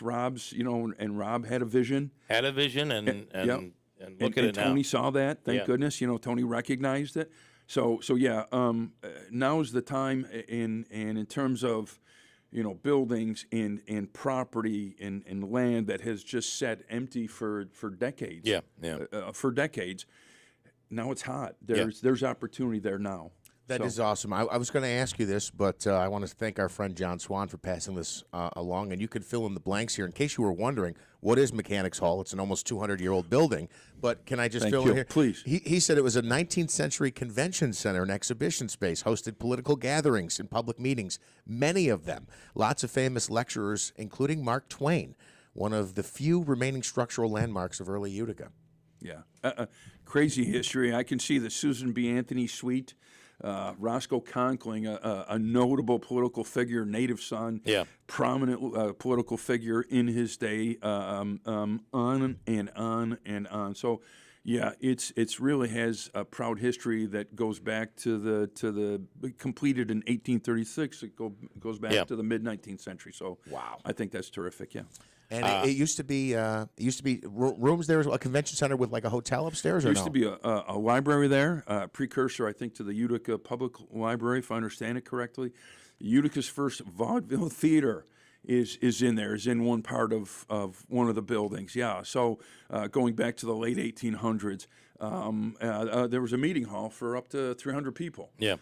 Rob's. And Rob had a vision. And look at it now. Tony saw that. Thank goodness. Tony recognized it. So yeah. Now's the time. In terms of, buildings and property and land that has just sat empty for decades. For decades. Now it's hot. There's opportunity there now. That is awesome. I was going to ask you this, but I want to thank our friend John Swan for passing this along. And you could fill in the blanks here. In case you were wondering, what is Mechanics Hall? It's an almost 200-year-old building. But can I just fill in here? Please. He said it was a 19th century convention center and exhibition space, hosted political gatherings and public meetings, many of them. Lots of famous lecturers, including Mark Twain, one of the few remaining structural landmarks of early Utica. Yeah. Crazy history. I can see the Susan B. Anthony Suite. Roscoe Conkling, a notable political figure, native son, prominent political figure in his day, on and on and on. So, yeah, it's really has a proud history that goes back to the completed in 1836. It goes back to the mid 19th century. So, wow, I think that's terrific. Yeah. And it used to be rooms there, a convention center with like a hotel upstairs, or there used to be a library there, precursor, I think, to the Utica Public Library, if I understand it correctly. Utica's first vaudeville theater is in there, is in one part of one of the buildings. Yeah, so going back to the late 1800s, there was a meeting hall for up to 300 people. Yeah,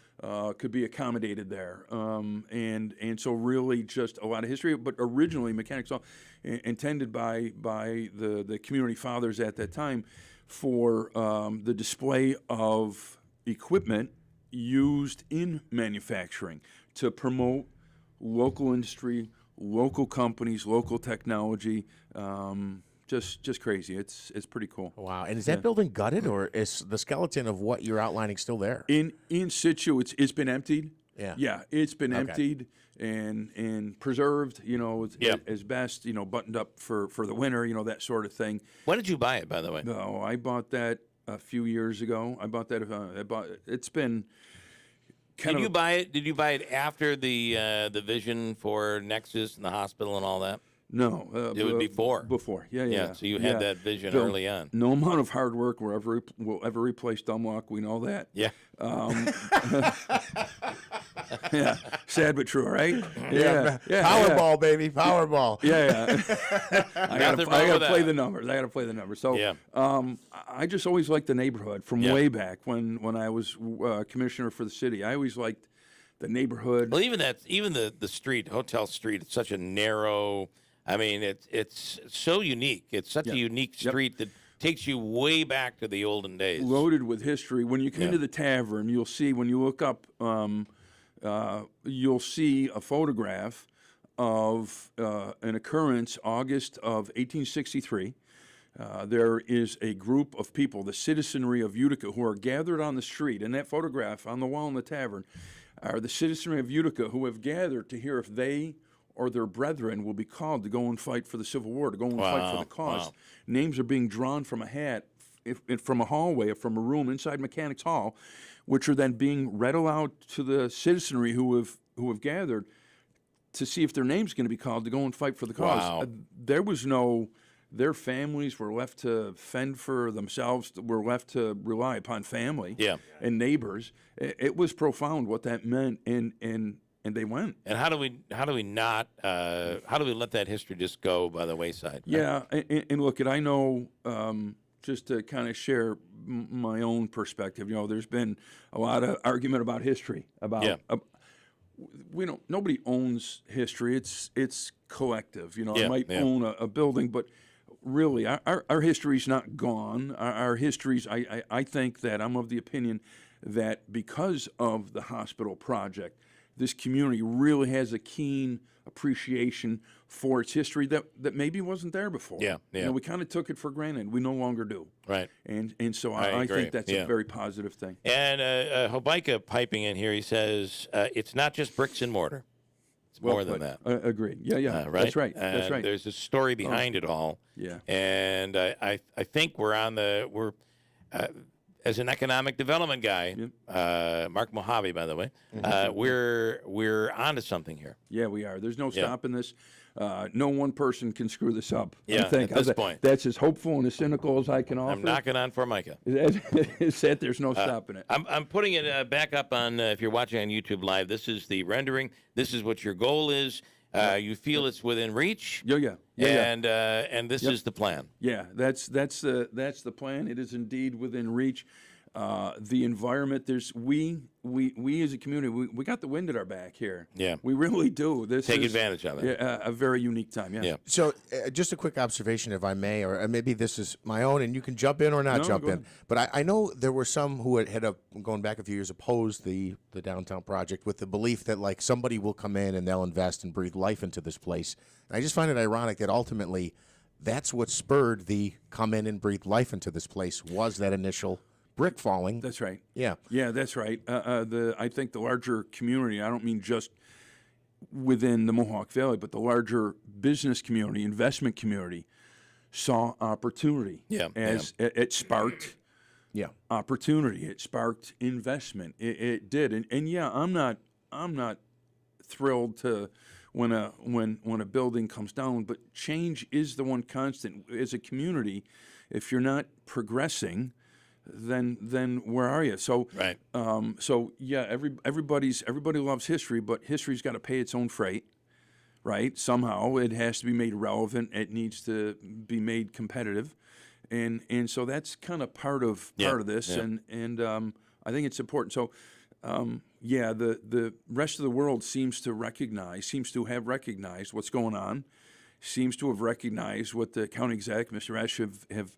could be accommodated there, and so really just a lot of history. But originally, Mechanics Hall, intended by the community fathers at that time, for the display of equipment used in manufacturing to promote local industry, local companies, local technology. Just crazy. It's pretty cool. Wow. And is that building gutted, or is the skeleton of what you're outlining still there? In situ, it's been emptied. Yeah. Yeah, it's been emptied and preserved, as best, buttoned up for the winter, that sort of thing. When did you buy it, by the way? No, I bought that a few years ago. It's been Did you buy it? Did you buy it after the vision for Nexus and the hospital and all that? No, it was before. Before, yeah. So you had that vision early on. No amount of hard work will ever replace dumb luck. We know that. Yeah. Yeah. Sad but true, right? Yeah. Powerball, baby. Powerball. Yeah. I gotta play the numbers. So, I just always liked the neighborhood from way back when I was commissioner for the city. I always liked the neighborhood. Well, even the street, Hotel Street, it's such a narrow. I mean, it's so unique. It's such a unique street that takes you way back to the olden days. Loaded with history. When you come into the tavern, you'll see, when you look up, you'll see a photograph of an occurrence, August of 1863. there is a group of people, the citizenry of Utica, who are gathered on the street. And that photograph on the wall in the tavern are the citizenry of Utica who have gathered to hear if they or their brethren will be called to go and fight for the Civil War, to go and fight for the cause. Wow. Names are being drawn from a hat, from a hallway, from a room inside Mechanics Hall, which are then being read aloud to the citizenry who have gathered to see if their name's going to be called to go and fight for the cause. Wow. There was no, their families were left to fend for themselves, were left to rely upon family and neighbors. It was profound what that meant, and they went. And how do we let that history just go by the wayside? Yeah, and look, I know, just to kind of share my own perspective, there's been a lot of argument about history, about nobody owns history. It's collective. I might own a building, but really our history's not gone. Our history's, I think that I'm of the opinion that because of the hospital project, this community really has a keen appreciation for its history that maybe wasn't there before. We kind of took it for granted. We no longer do. Right. And so I think that's a very positive thing. And Hobaika piping in here, he says, it's not just bricks and mortar. It's more than that. Agreed. Yeah. Right? That's right. That's right. There's a story behind it all. Yeah. And I think we're as an economic development guy, Mark Mojave, by the way, we're onto something here. Yeah, we are. There's no stopping this. No one person can screw this up. Yeah, at this point. That's as hopeful and as cynical as I can offer. I'm knocking on Formica. Is that there's no stopping it. I'm putting it back up on, if you're watching on YouTube Live, this is the rendering. This is what your goal is. You feel it's within reach. Yeah. And this is the plan. Yeah, that's the plan. It is indeed within reach. The environment. We as a community, we got the wind at our back here. Yeah, we really do. Take advantage of it. Yeah, a very unique time. Yeah. So, just a quick observation, if I may, or maybe this is my own, and you can jump in or not jump in. Ahead. But I know there were some who had going back a few years, opposed the downtown project with the belief that like somebody will come in and they'll invest and breathe life into this place. And I just find it ironic that ultimately, that's what spurred the come in and breathe life into this place was that initial brick falling. That's right. Yeah, that's right. I think the larger community, I don't mean just within the Mohawk Valley, but the larger business community, investment community, saw opportunity. It sparked opportunity. It sparked investment. It did. And I'm not thrilled to when a building comes down, but change is the one constant. As a community, if you're not progressing, then where are you? So everybody loves history, but history's got to pay its own freight, right? Somehow it has to be made relevant. It needs to be made competitive, and so that's kind of part of this, and I think it's important. So the rest of the world seems to have recognized what's going on, seems to have recognized what the county exec, Mr. Esch,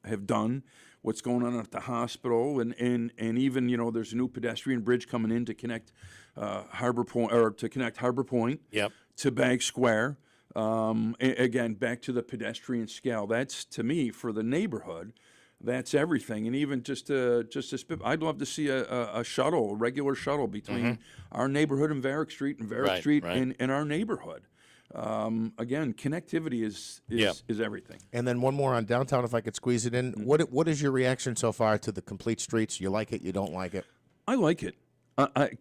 have done. What's going on at the hospital, and even there's a new pedestrian bridge coming in to connect Harbor Point to Bank Square. Again, back to the pedestrian scale. That's to me for the neighborhood. That's everything, and even just I'd love to see a regular shuttle between our neighborhood and Varick Street and our neighborhood. Again, connectivity is everything. And then one more on downtown, if I could squeeze it in. What is your reaction so far to the complete streets? You like it? You don't like it? I like it.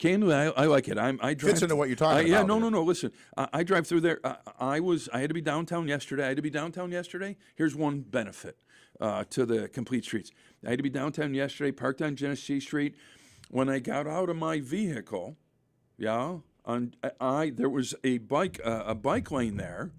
Candidly, I like it. I drive. Fits into what you're talking about. Yeah, no. Listen, I drive through there. I had to be downtown yesterday. Here's one benefit to the complete streets. I had to be downtown yesterday, parked on Genesee Street. When I got out of my vehicle, there was a bike lane there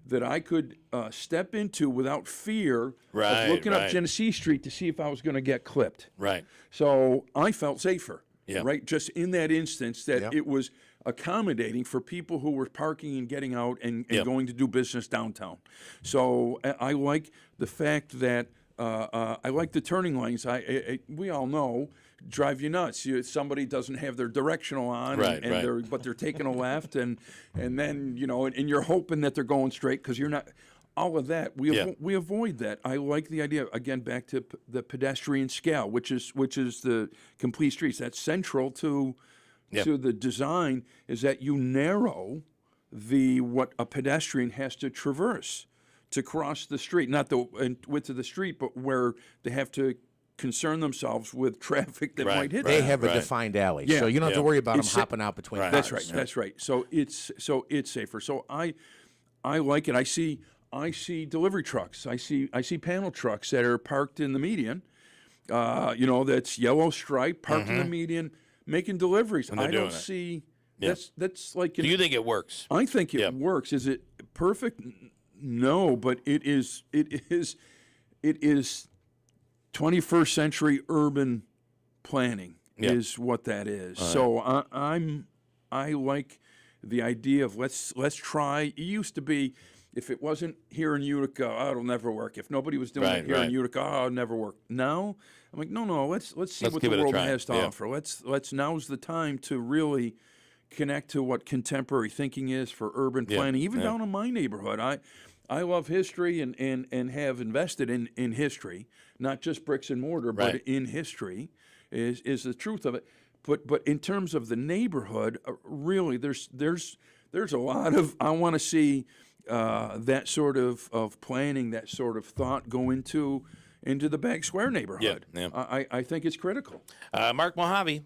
that I could step into without fear of looking up Genesee Street to see if I was going to get clipped. Right. So I felt safer. Yeah. Right. Just in that instance that it was accommodating for people who were parking and getting out and going to do business downtown. So I like the fact that I like the turning lanes. We all know drive you nuts. Somebody doesn't have their directional on, but they're taking a left, and then and you're hoping that they're going straight because you're not. all of that. We avoid that. I like the idea, again, back to the pedestrian scale, which is the complete streets. That's central to the design, is that you narrow what a pedestrian has to traverse to cross the street, not the width of the street, but where they have to concern themselves with traffic that might hit them. They have a defined alley, so you don't have to worry about them hopping out between cars. That's right. That's right. So it's safer. So I like it. I see delivery trucks. I see panel trucks that are parked in the median. That's yellow stripe parked in the median making deliveries. And they're I doing don't it. see. That's like. Do you think it works? I think it works. Is it perfect? No, but it is 21st century urban planning is what that is. So I like the idea of let's try. It used to be, if it wasn't here in Utica, it'll never work. If nobody was doing it here in Utica, it'll never work. Now I'm like, no, let's see what the world has to offer. Let's now's the time to really connect to what contemporary thinking is for urban planning, even down in my neighborhood. I love history and have invested in history, not just bricks and mortar, but in history is the truth of it. But in terms of the neighborhood, really, there's a lot of, I want to see that sort of planning, that sort of thought go into the Bank Square neighborhood. I think it's critical. Mark Mojave,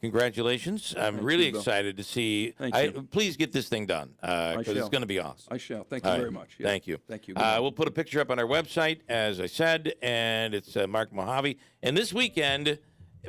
congratulations. I'm really excited to see. Please get this thing done because it's going to be awesome. I shall. Thank you very much. Yeah. Thank you. Thank you. We'll put a picture up on our website, as I said, and it's Mark Mojave. And this weekend,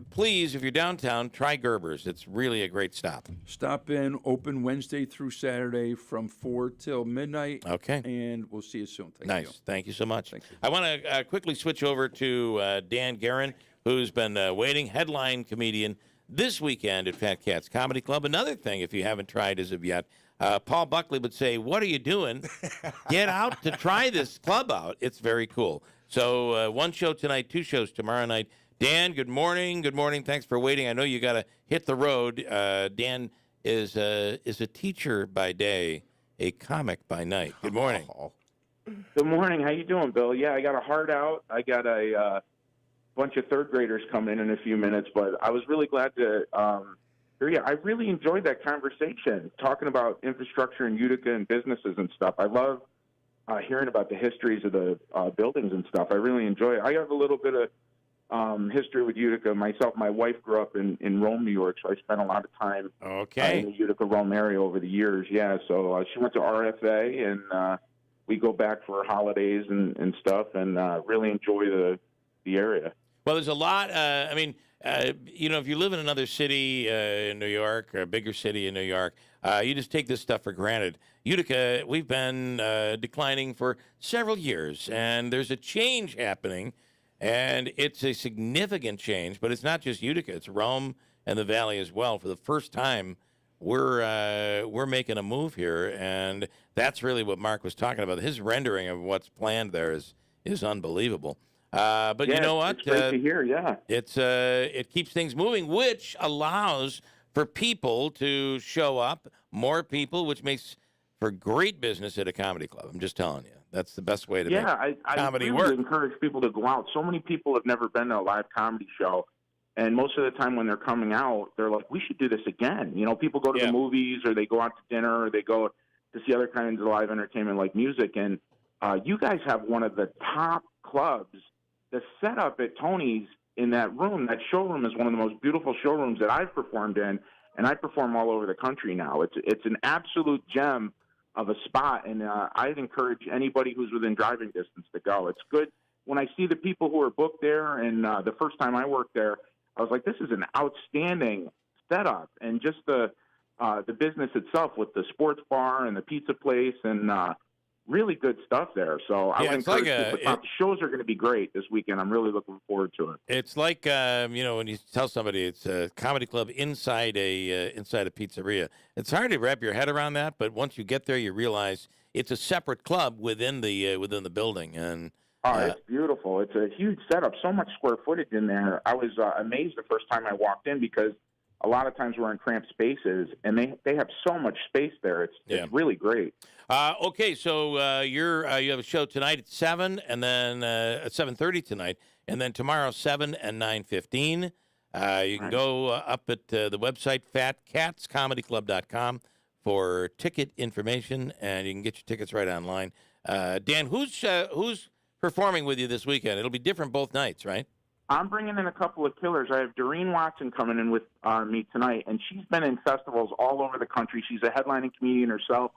please, if you're downtown, try Gerber's. It's really a great stop. Stop in, open Wednesday through Saturday from 4 till midnight. Okay. And we'll see you soon. Thank you. Thank you so much. Thank you. I want to quickly switch over to Dan Guerin, who's been waiting, headline comedian this weekend at Fat Cats Comedy Club. Another thing, if you haven't tried as of yet, Paul Buckley would say, "What are you doing? Get out to try this club out. It's very cool." So one show tonight, two shows tomorrow night. Dan, good morning. Good morning. Thanks for waiting. I know you got to hit the road. Dan is a teacher by day, a comic by night. Good morning. Good morning. How you doing, Bill? Yeah, I got a heart out. I got a bunch of third graders coming in a few minutes, but I was really glad to hear you. I really enjoyed that conversation, talking about infrastructure in Utica and businesses and stuff. I love hearing about the histories of the buildings and stuff. I really enjoy it. I have a little bit of history with Utica. Myself, my wife grew up in Rome, New York, so I spent a lot of time in the Utica, Rome area over the years. Yeah, so she went to RFA, and we go back for holidays and stuff, and really enjoy the area. Well, there's a lot. If you live in another city in New York or a bigger city in New York, you just take this stuff for granted. Utica, we've been declining for several years, and there's a change happening, and it's a significant change. But it's not just Utica; it's Rome and the Valley as well. For the first time, we're making a move here, and that's really what Mark was talking about. His rendering of what's planned there is unbelievable. But you know what? It's great to hear, it keeps things moving, which allows for people to show up, more people, which makes for great business at a comedy club. I'm just telling you. That's the best way to make comedy work. I really work. encourage people to go out. So many people have never been to a live comedy show, and most of the time when they're coming out, they're like, we should do this again. You know, people go to the movies, or they go out to dinner, or they go to see other kinds of live entertainment like music, and you guys have one of the top clubs. The setup at Tony's in that room, that showroom, is one of the most beautiful showrooms that I've performed in, and I perform all over the country now. It's an absolute gem of a spot, and I'd encourage anybody who's within driving distance to go. It's good. When I see the people who are booked there, and the first time I worked there, I was like, this is an outstanding setup, and just the business itself with the sports bar and the pizza place and really good stuff there. So I would encourage people. The shows are going to be great this weekend. I'm really looking forward to it. It's like when you tell somebody it's a comedy club inside a pizzeria. It's hard to wrap your head around that, but once you get there, you realize it's a separate club within the building. And it's beautiful. It's a huge setup. So much square footage in there. I was amazed the first time I walked in because a lot of times we're in cramped spaces, and they have so much space there. It's really great. Okay, so you have a show tonight at 7, and then at 7:30 tonight, and then tomorrow 7 and 9:15. You can go up at the website fatcatscomedyclub.com for ticket information, and you can get your tickets right online. Dan, who's performing with you this weekend? It'll be different both nights, right? I'm bringing in a couple of killers. I have Doreen Watson coming in with me tonight, and she's been in festivals all over the country. She's a headlining comedian herself.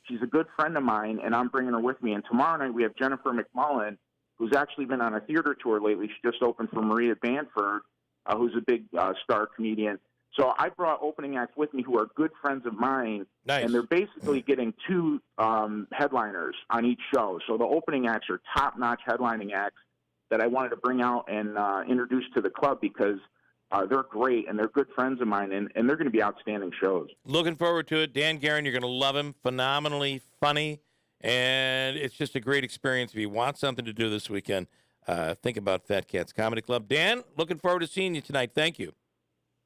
She's a good friend of mine, and I'm bringing her with me. And tomorrow night we have Jennifer McMullen, who's actually been on a theater tour lately. She just opened for Maria Bamford, who's a big star comedian. So I brought opening acts with me who are good friends of mine, and they're basically getting 2 headliners on each show. So the opening acts are top-notch headlining acts that I wanted to bring out and introduce to the club because they're great, and they're good friends of mine, and they're going to be outstanding shows. Looking forward to it. Dan Guerin, you're going to love him. Phenomenally funny, and it's just a great experience. If you want something to do this weekend, think about Fat Cats Comedy Club. Dan, looking forward to seeing you tonight. Thank you.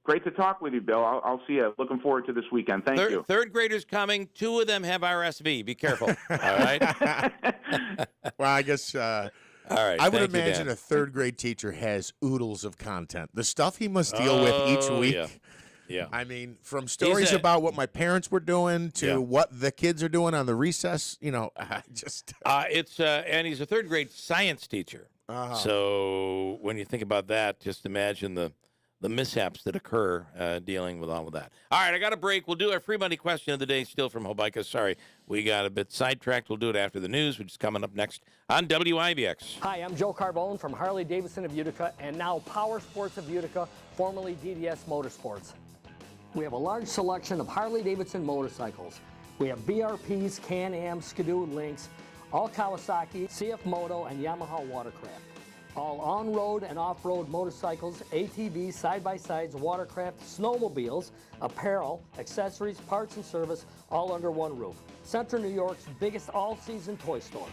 Great to talk with you, Bill. I'll see you. Looking forward to this weekend. Thank you. Third graders coming. 2 of them have RSV. Be careful. All right? Well, I guess... All right. I would imagine a third grade teacher has oodles of content. The stuff he must deal with each week. Yeah. I mean, from stories about what my parents were doing to what the kids are doing on the recess, just. And he's a third grade science teacher. So when you think about that, just imagine the mishaps that occur dealing with all of that. All right, I got a break. We'll do our free money question of the day, still from Hobica. Sorry, we got a bit sidetracked. We'll do it after the news, which is coming up next on WIBX. Hi, I'm Joe Carbone from Harley-Davidson of Utica and now Power Sports of Utica, formerly DDS Motorsports. We have a large selection of Harley-Davidson motorcycles. We have BRPs, Can-Am, Skidoo, Lynx, all Kawasaki, CF Moto, and Yamaha watercraft. All on-road and off-road motorcycles, ATVs, side-by-sides, watercraft, snowmobiles, apparel, accessories, parts, and service, all under one roof. Central New York's biggest all-season toy store.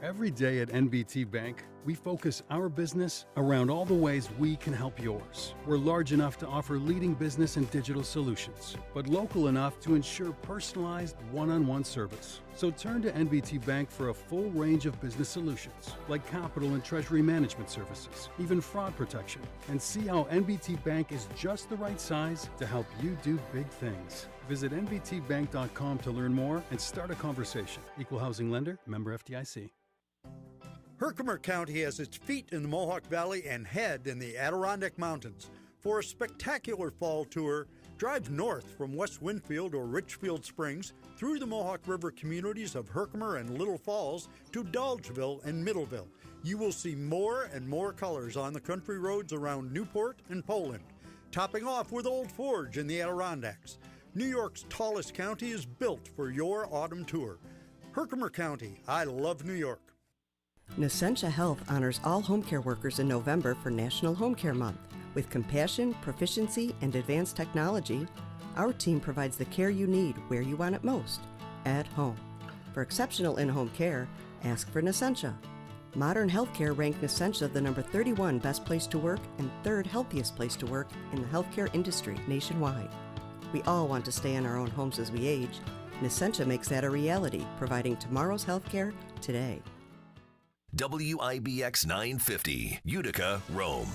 Every day at NBT Bank, we focus our business around all the ways we can help yours. We're large enough to offer leading business and digital solutions, but local enough to ensure personalized one-on-one service. So turn to NBT Bank for a full range of business solutions, like capital and treasury management services, even fraud protection, and see how NBT Bank is just the right size to help you do big things. Visit nbtbank.com to learn more and start a conversation. Equal housing lender, member FDIC. Herkimer County has its feet in the Mohawk Valley and head in the Adirondack Mountains. For a spectacular fall tour, drive north from West Winfield or Richfield Springs through the Mohawk River communities of Herkimer and Little Falls to Dolgeville and Middleville. You will see more and more colors on the country roads around Newport and Poland, topping off with Old Forge in the Adirondacks. New York's tallest county is built for your autumn tour. Herkimer County, I love New York. Nescentia Health honors all home care workers in November for National Home Care Month. With compassion, proficiency, and advanced technology, our team provides the care you need where you want it most, at home. For exceptional in-home care, ask for Nescentia. Modern Healthcare ranked Nescentia the number 31 best place to work and 3rd healthiest place to work in the healthcare industry nationwide. We all want to stay in our own homes as we age. Nescentia makes that a reality, providing tomorrow's healthcare today. WIBX 950, Utica, Rome.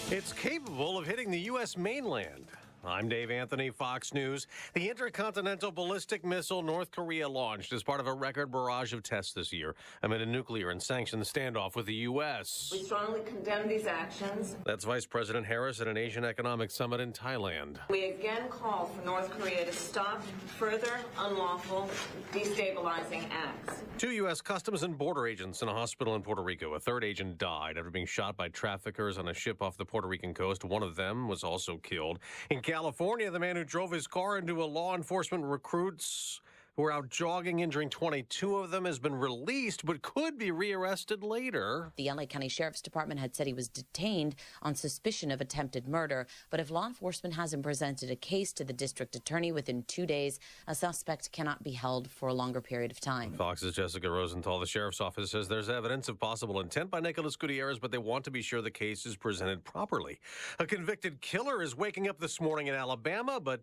It's capable of hitting the U.S. mainland. I'm Dave Anthony, Fox News. The intercontinental ballistic missile North Korea launched as part of a record barrage of tests this year amid a nuclear and sanctioned standoff with the U.S. We strongly condemn these actions. That's Vice President Harris at an Asian Economic Summit in Thailand. We again call for North Korea to stop further unlawful destabilizing acts. 2 U.S. Customs and Border agents in a hospital in Puerto Rico. A third agent died after being shot by traffickers on a ship off the Puerto Rican coast. One of them was also killed. In California, the man who drove his car into a law enforcement recruit's who were out jogging, injuring 22 of them, has been released but could be rearrested later. The LA County Sheriff's Department had said he was detained on suspicion of attempted murder, but if law enforcement hasn't presented a case to the district attorney within 2 days, a suspect cannot be held for a longer period of time. Fox's Jessica Rosenthal. The sheriff's office says there's evidence of possible intent by Nicholas Gutierrez, but they want to be sure the case is presented properly. A convicted killer is waking up this morning in Alabama, but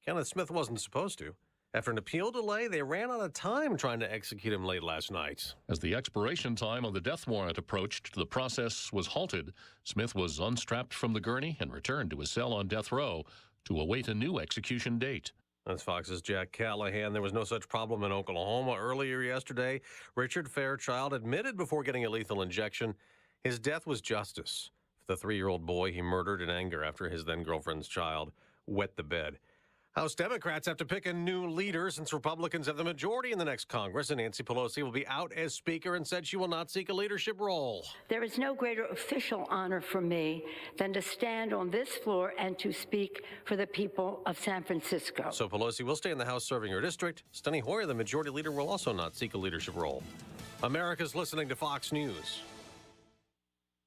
Kenneth Smith wasn't supposed to. After an appeal delay, they ran out of time trying to execute him late last night. As the expiration time of the death warrant approached, the process was halted. Smith was unstrapped from the gurney and returned to his cell on death row to await a new execution date. That's Fox's Jack Callahan. There was no such problem in Oklahoma earlier yesterday. Richard Fairchild admitted before getting a lethal injection his death was justice for the 3-year-old boy he murdered in anger after his then-girlfriend's child wet the bed. House Democrats have to pick a new leader since Republicans have the majority in the next Congress, and Nancy Pelosi will be out as Speaker and said she will not seek a leadership role. There is no greater official honor for me than to stand on this floor and to speak for the people of San Francisco. So Pelosi will stay in the House serving her district. Steny Hoyer, the majority leader, will also not seek a leadership role. America's listening to Fox News.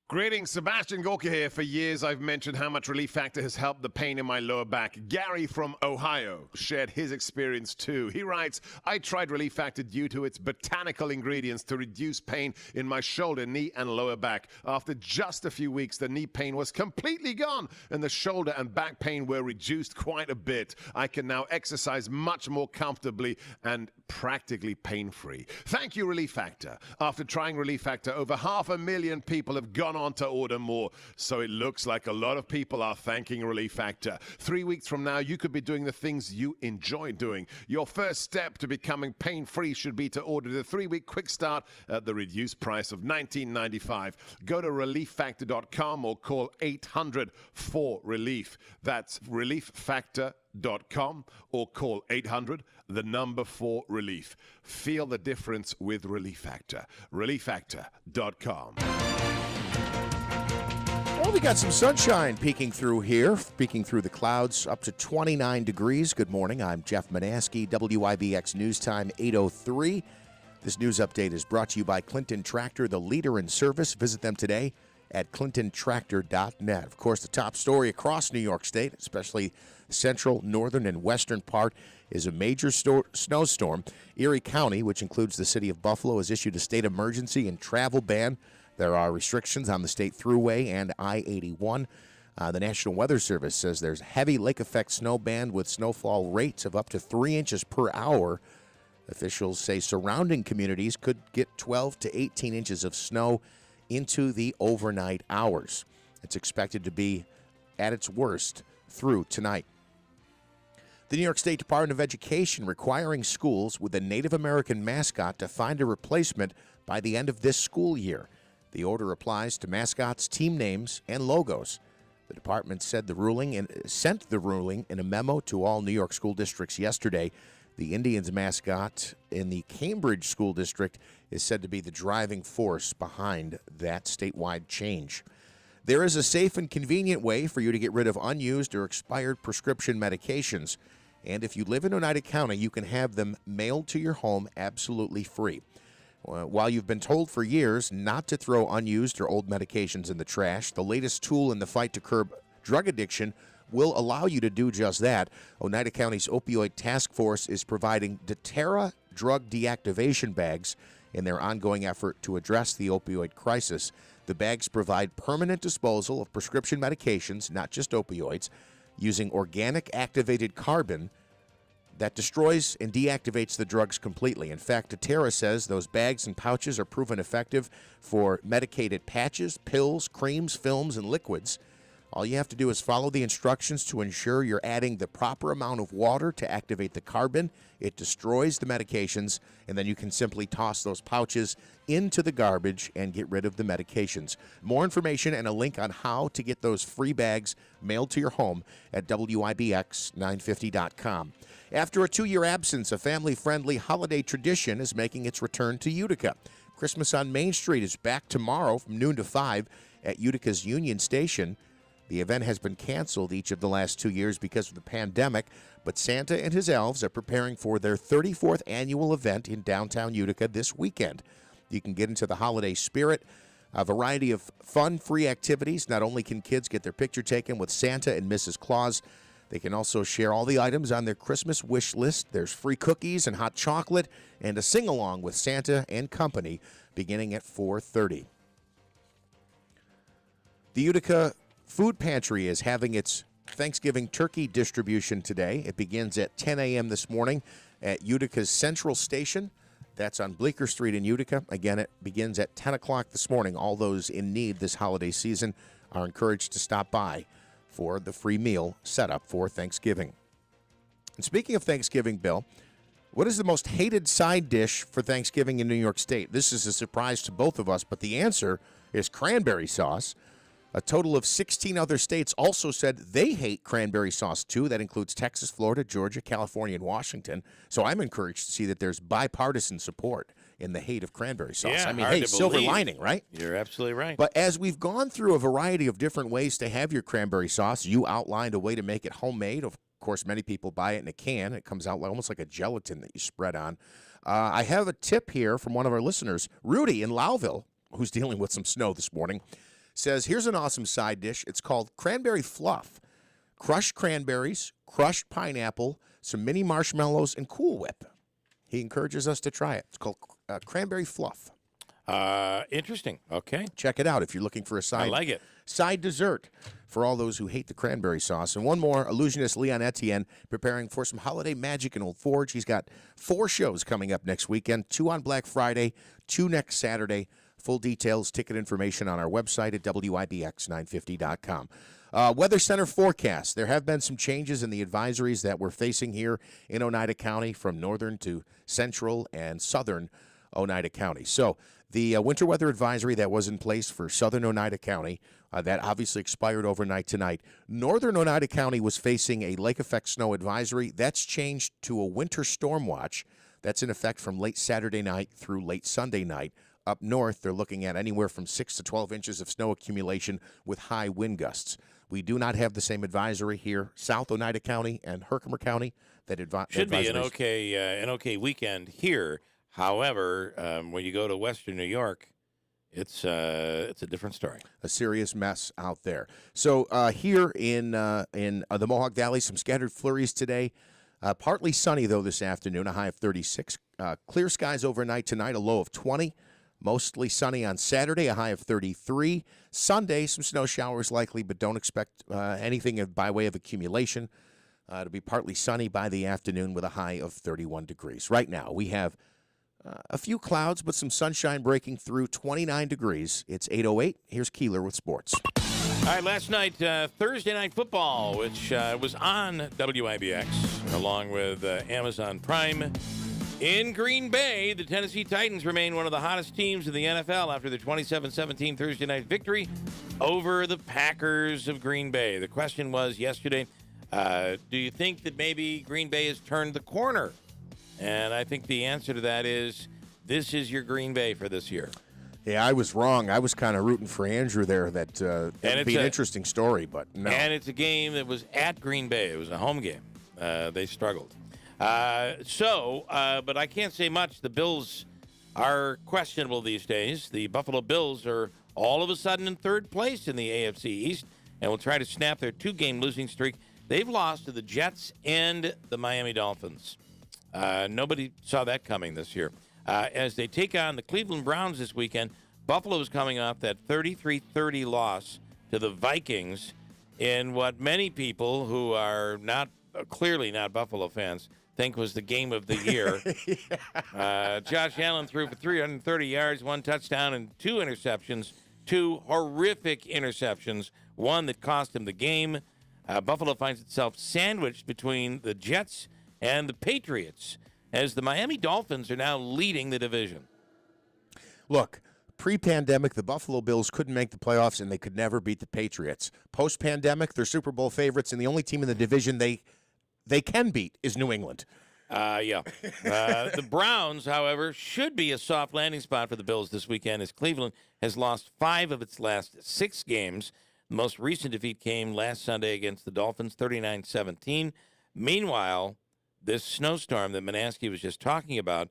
Greetings, Sebastian Gorka here. For years, I've mentioned how much Relief Factor has helped the pain in my lower back. Gary from Ohio shared his experience too. He writes, I tried Relief Factor due to its botanical ingredients to reduce pain in my shoulder, knee, and lower back. After just a few weeks, the knee pain was completely gone, and the shoulder and back pain were reduced quite a bit. I can now exercise much more comfortably and practically pain-free. Thank you, Relief Factor. After trying Relief Factor, over 500,000 people have gone on to order more. So it looks like a lot of people are thanking Relief Factor. 3 weeks from now, you could be doing the things you enjoy doing. Your first step to becoming pain-free should be to order the 3-week quick start at the reduced price of $19.95. Go to relieffactor.com or call 800-4RELIEF. That's relieffactor.com or call 800-4RELIEF. Feel the difference with Relief Factor. relieffactor.com. Well, we got some sunshine peeking through here, peeking through the clouds, up to 29 degrees. Good morning. I'm Jeff Manaski, WIBX News Time 8:03. This news update is brought to you by Clinton Tractor, the leader in service. Visit them today at clintontractor.net. Of course, the top story across New York State, especially central, northern, and western part, is a major snowstorm. Erie County, which includes the city of Buffalo, has issued a state emergency and travel ban. There are restrictions on the state thruway and I-81. The National Weather Service says there's heavy lake effect snow band with snowfall rates of up to 3 inches per hour. Officials say surrounding communities could get 12 to 18 inches of snow into the overnight hours. It's expected to be at its worst through tonight. The New York State Department of Education requiring schools with a Native American mascot to find a replacement by the end of this school year. The order applies to mascots, team names, and logos. The department sent the ruling in a memo to all New York school districts yesterday. The Indians mascot in the Cambridge School District is said to be the driving force behind that statewide change. There is a safe and convenient way for you to get rid of unused or expired prescription medications. And if you live in Oneida County, you can have them mailed to your home absolutely free. While you've been told for years not to throw unused or old medications in the trash, the latest tool in the fight to curb drug addiction will allow you to do just that. Oneida County's Opioid Task Force is providing doTERRA drug deactivation bags in their ongoing effort to address the opioid crisis. The bags provide permanent disposal of prescription medications, not just opioids, using organic activated carbon that destroys and deactivates the drugs completely. In fact, doTERRA says those bags and pouches are proven effective for medicated patches, pills, creams, films, and liquids. All you have to do is follow the instructions to ensure you're adding the proper amount of water to activate the carbon. It destroys the medications, and then you can simply toss those pouches into the garbage and get rid of the medications. More information and a link on how to get those free bags mailed to your home at WIBX950.com. After a 2-year absence, a family-friendly holiday tradition is making its return to Utica. Christmas on Main Street is back tomorrow from noon to 5 at Utica's Union Station. The event has been canceled each of the last 2 years because of the pandemic, but Santa and his elves are preparing for their 34th annual event in downtown Utica this weekend. You can get into the holiday spirit. A variety of fun, free activities. Not only can kids get their picture taken with Santa and Mrs. Claus, they can also share all the items on their Christmas wish list. There's free cookies and hot chocolate and a sing-along with Santa and company beginning at 4:30. The Utica Food Pantry is having its Thanksgiving turkey distribution today. It begins at 10 a.m. this morning at Utica's Central Station. That's on Bleecker Street in Utica. Again, it begins at 10 o'clock this morning. All those in need this holiday season are encouraged to stop by for the free meal set up for Thanksgiving. And speaking of Thanksgiving, Bill, what is the most hated side dish for Thanksgiving in New York State? This is a surprise to both of us, but the answer is cranberry sauce. A total of 16 other states also said they hate cranberry sauce, too. That includes Texas, Florida, Georgia, California, and Washington. So I'm encouraged to see that there's bipartisan support in the hate of cranberry sauce. Yeah, I mean, hey, silver lining, right? You're absolutely right. But as we've gone through a variety of different ways to have your cranberry sauce, you outlined a way to make it homemade. Of course, many people buy it in a can. It comes out almost like a gelatin that you spread on. I have a tip here from one of our listeners, Rudy in Lowville, who's dealing with some snow this morning. Says, here's an awesome side dish. It's called cranberry fluff. Crushed cranberries, crushed pineapple, some mini marshmallows, and Cool Whip. He encourages us to try it. It's called cranberry fluff. Interesting. Okay. Check it out if you're looking for a side dessert for all those who hate the cranberry sauce. And one more, illusionist Leon Etienne preparing for some holiday magic in Old Forge. He's got 4 shows coming up next weekend, 2 on Black Friday, 2 next Saturday. Full details, ticket information on our website at WIBX950.com. Weather Center forecast. There have been some changes in the advisories that we're facing here in Oneida County from northern to central and southern Oneida County. So the winter weather advisory that was in place for southern Oneida County, that obviously expired overnight tonight. Northern Oneida County was facing a lake effect snow advisory. That's changed to a winter storm watch. That's in effect from late Saturday night through late Sunday night. Up north, they're looking at anywhere from 6 to 12 inches of snow accumulation with high wind gusts. We do not have the same advisory here, South Oneida County and Herkimer County. That should be an okay weekend here. However, when you go to Western New York, it's a different story. A serious mess out there. So here in the Mohawk Valley, some scattered flurries today. Partly sunny though this afternoon, a high of 36. Clear skies overnight tonight, a low of 20. Mostly sunny on Saturday, a high of 33. Sunday, some snow showers likely, but don't expect anything by way of accumulation. It'll be partly sunny by the afternoon with a high of 31 degrees. Right now, we have a few clouds, but some sunshine breaking through, 29 degrees. It's 8:08. Here's Keeler with sports. All right, last night, Thursday Night Football, which was on WIBX, along with Amazon Prime. In Green Bay, the Tennessee Titans remain one of the hottest teams in the NFL after their 27-17 Thursday night victory over the Packers of Green Bay. The question was yesterday, do you think that maybe Green Bay has turned the corner? And I think the answer to that is this is your Green Bay for this year. Yeah, I was wrong. I was kind of rooting for Andrew there. That would be an interesting story, but no. And it's a game that was at Green Bay. It was a home game. They struggled. But I can't say much. The Bills are questionable these days. The Buffalo Bills are all of a sudden in third place in the AFC East and will try to snap their 2-game losing streak. They've lost to the Jets and the Miami Dolphins. Nobody saw that coming this year. As they take on the Cleveland Browns this weekend, Buffalo is coming off that 33-30 loss to the Vikings in what many people who are clearly not Buffalo fans think was the game of the year. Josh Allen threw for 330 yards, 1 touchdown, and 2 interceptions. 2 horrific interceptions, one that cost him the game. Buffalo finds itself sandwiched between the Jets and the Patriots as the Miami Dolphins are now leading the division. Look, pre-pandemic, the Buffalo Bills couldn't make the playoffs, and they could never beat the Patriots. Post-pandemic, they're Super Bowl favorites, and the only team in the division they can beat is New England. The Browns, however, should be a soft landing spot for the Bills this weekend as Cleveland has lost 5 of its last 6 games. The most recent defeat came last Sunday against the Dolphins, 39-17. Meanwhile, this snowstorm that Manaske was just talking about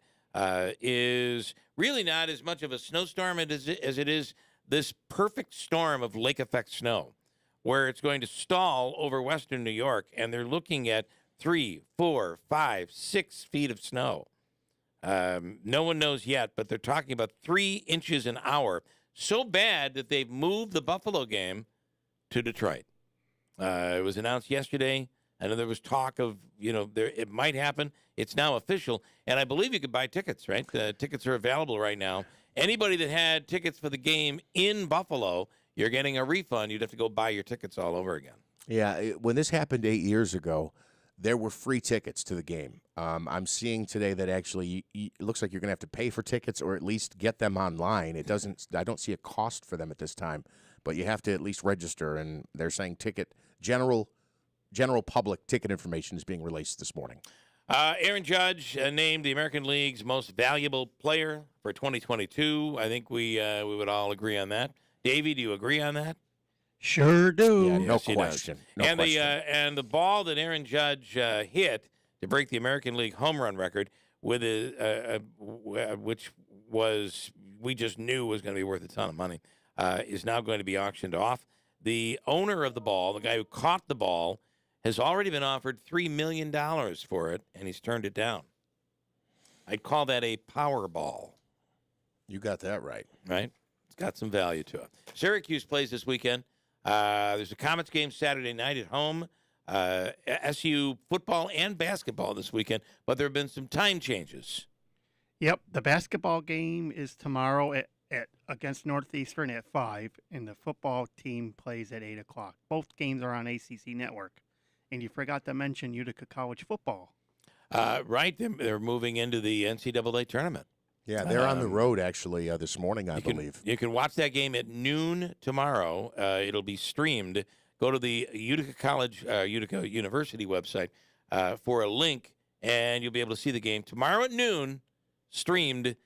is really not as much of a snowstorm as it is this perfect storm of lake effect snow, where it's going to stall over western New York, and they're looking at 3, 4, 5, 6 feet of snow. No one knows yet, but they're talking about 3 inches an hour. So bad that they've moved the Buffalo game to Detroit. It was announced yesterday. I know there was talk of, it might happen. It's now official, and I believe you could buy tickets, right? Tickets are available right now. Anybody that had tickets for the game in Buffalo, you're getting a refund. You'd have to go buy your tickets all over again. Yeah, when this happened 8 years ago, there were free tickets to the game. I'm seeing today that actually it looks like you're going to have to pay for tickets or at least get them online. I don't see a cost for them at this time, but you have to at least register, and they're saying general public ticket information is being released this morning. Aaron Judge named the American League's most valuable player for 2022. I think we would all agree on that. Davey, do you agree on that? Sure do. Yeah, no question. And the ball that Aaron Judge hit to break the American League home run record, with which we just knew was going to be worth a ton of money, is now going to be auctioned off. The owner of the ball, the guy who caught the ball, has already been offered $3 million for it, and he's turned it down. I'd call that a power ball. You got that right. Right? It's got some value to it. Syracuse plays this weekend. There's a Comets game Saturday night at home. SU football and basketball this weekend, but there have been some time changes. Yep, the basketball game is tomorrow at against Northeastern at 5, and the football team plays at 8 o'clock. Both games are on ACC Network. And you forgot to mention Utica College football. Right, they're moving into the NCAA tournament. Yeah, they're on the road, actually, this morning, I believe. You can watch that game at noon tomorrow. It'll be streamed. Go to the Utica College, Utica University website for a link, and you'll be able to see the game tomorrow at noon, streamed.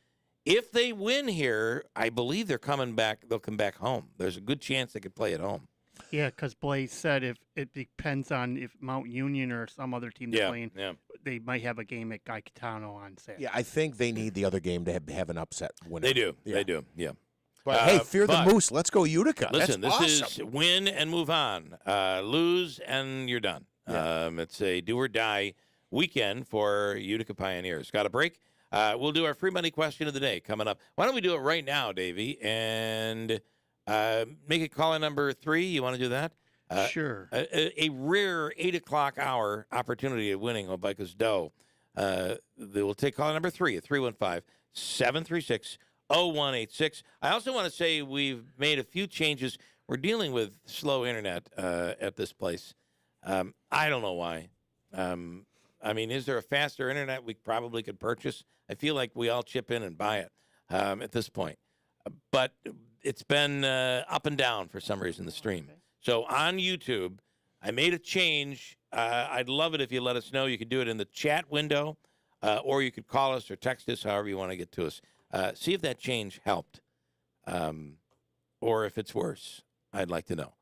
If they win here, I believe they'll come back home. There's a good chance they could play at home. Yeah, because Blaze said if it depends on if Mount Union or some other team they're playing, they might have a game at Guy Catano on Saturday. Yeah, I think they need the other game to have an upset winner. They do. Yeah. They do, yeah. But, hey, fear the Moose. Let's go Utica. Listen, That's this awesome. is win and move on. Lose and you're done. Yeah. It's a do-or-die weekend for Utica Pioneers. Got a break? We'll do our free money question of the day coming up. Why don't we do it right now, Davey, and make it caller number 3. You want to do that? Sure. A rare 8 o'clock hour opportunity of winning Hobica's dough. They will take caller number 3 at 315-736-0186. I also want to say we've made a few changes. We're dealing with slow internet at this place. I don't know why. I mean, is there a faster internet we probably could purchase? I feel like we all chip in and buy it at this point. But it's been up and down for some reason, the stream. Okay. So on YouTube, I made a change. I'd love it if you let us know. You could do it in the chat window, or you could call us or text us, however you want to get to us. See if that change helped, or if it's worse. I'd like to know.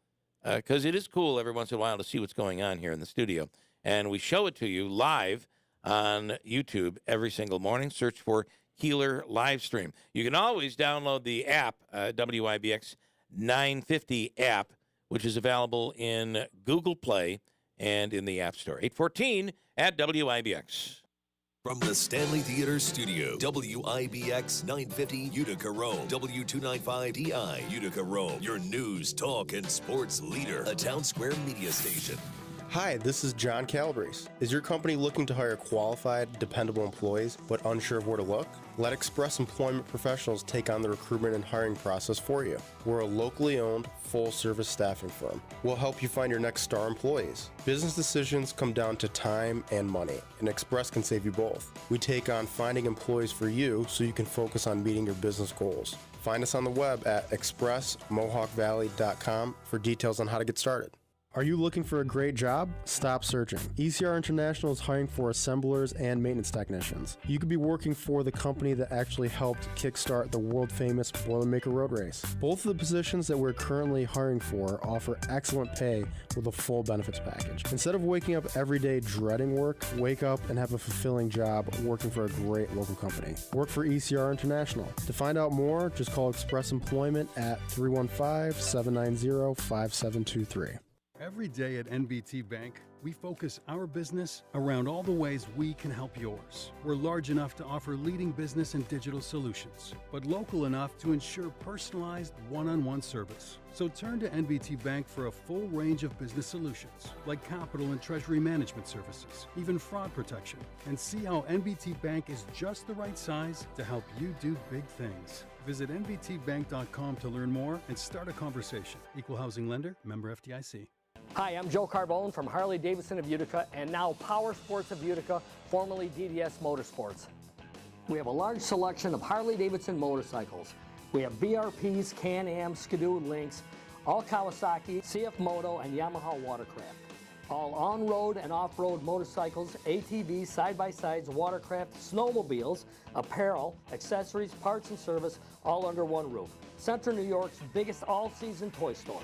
Because it is cool every once in a while to see what's going on here in the studio. And we show it to you live on YouTube every single morning. Search for Keeler live stream. You can always download the app, WIBX 950 app, which is available in Google Play and in the App Store. 814 at WIBX. From the Stanley Theater Studio, WIBX 950 Utica Rome, W295DI Utica Rome, your news, talk, and sports leader, a Town Square media station. Hi, this is John Calabrese. Is your company looking to hire qualified, dependable employees but unsure of where to look? Let Express Employment Professionals take on the recruitment and hiring process for you. We're a locally owned, full-service staffing firm. We'll help you find your next star employees. Business decisions come down to time and money, and Express can save you both. We take on finding employees for you so you can focus on meeting your business goals. Find us on the web at expressmohawkvalley.com for details on how to get started. Are you looking for a great job? Stop searching. ECR International is hiring for assemblers and maintenance technicians. You could be working for the company that actually helped kickstart the world-famous Boilermaker Road Race. Both of the positions that we're currently hiring for offer excellent pay with a full benefits package. Instead of waking up every day dreading work, wake up and have a fulfilling job working for a great local company. Work for ECR International. To find out more, just call Express Employment at 315-790-5723. Every day at NBT Bank, we focus our business around all the ways we can help yours. We're large enough to offer leading business and digital solutions, but local enough to ensure personalized one-on-one service. So turn to NBT Bank for a full range of business solutions, like capital and treasury management services, even fraud protection, and see how NBT Bank is just the right size to help you do big things. Visit nbtbank.com to learn more and start a conversation. Equal housing lender, member FDIC. Hi, I'm Joe Carbone from Harley-Davidson of Utica and now Power Sports of Utica, formerly DDS Motorsports. We have a large selection of Harley-Davidson motorcycles. We have BRPs, Can-Am, Skidoo, Lynx, all Kawasaki, CF Moto, and Yamaha watercraft. All on-road and off-road motorcycles, ATVs, side-by-sides, watercraft, snowmobiles, apparel, accessories, parts and service, all under one roof. Central New York's biggest all-season toy store.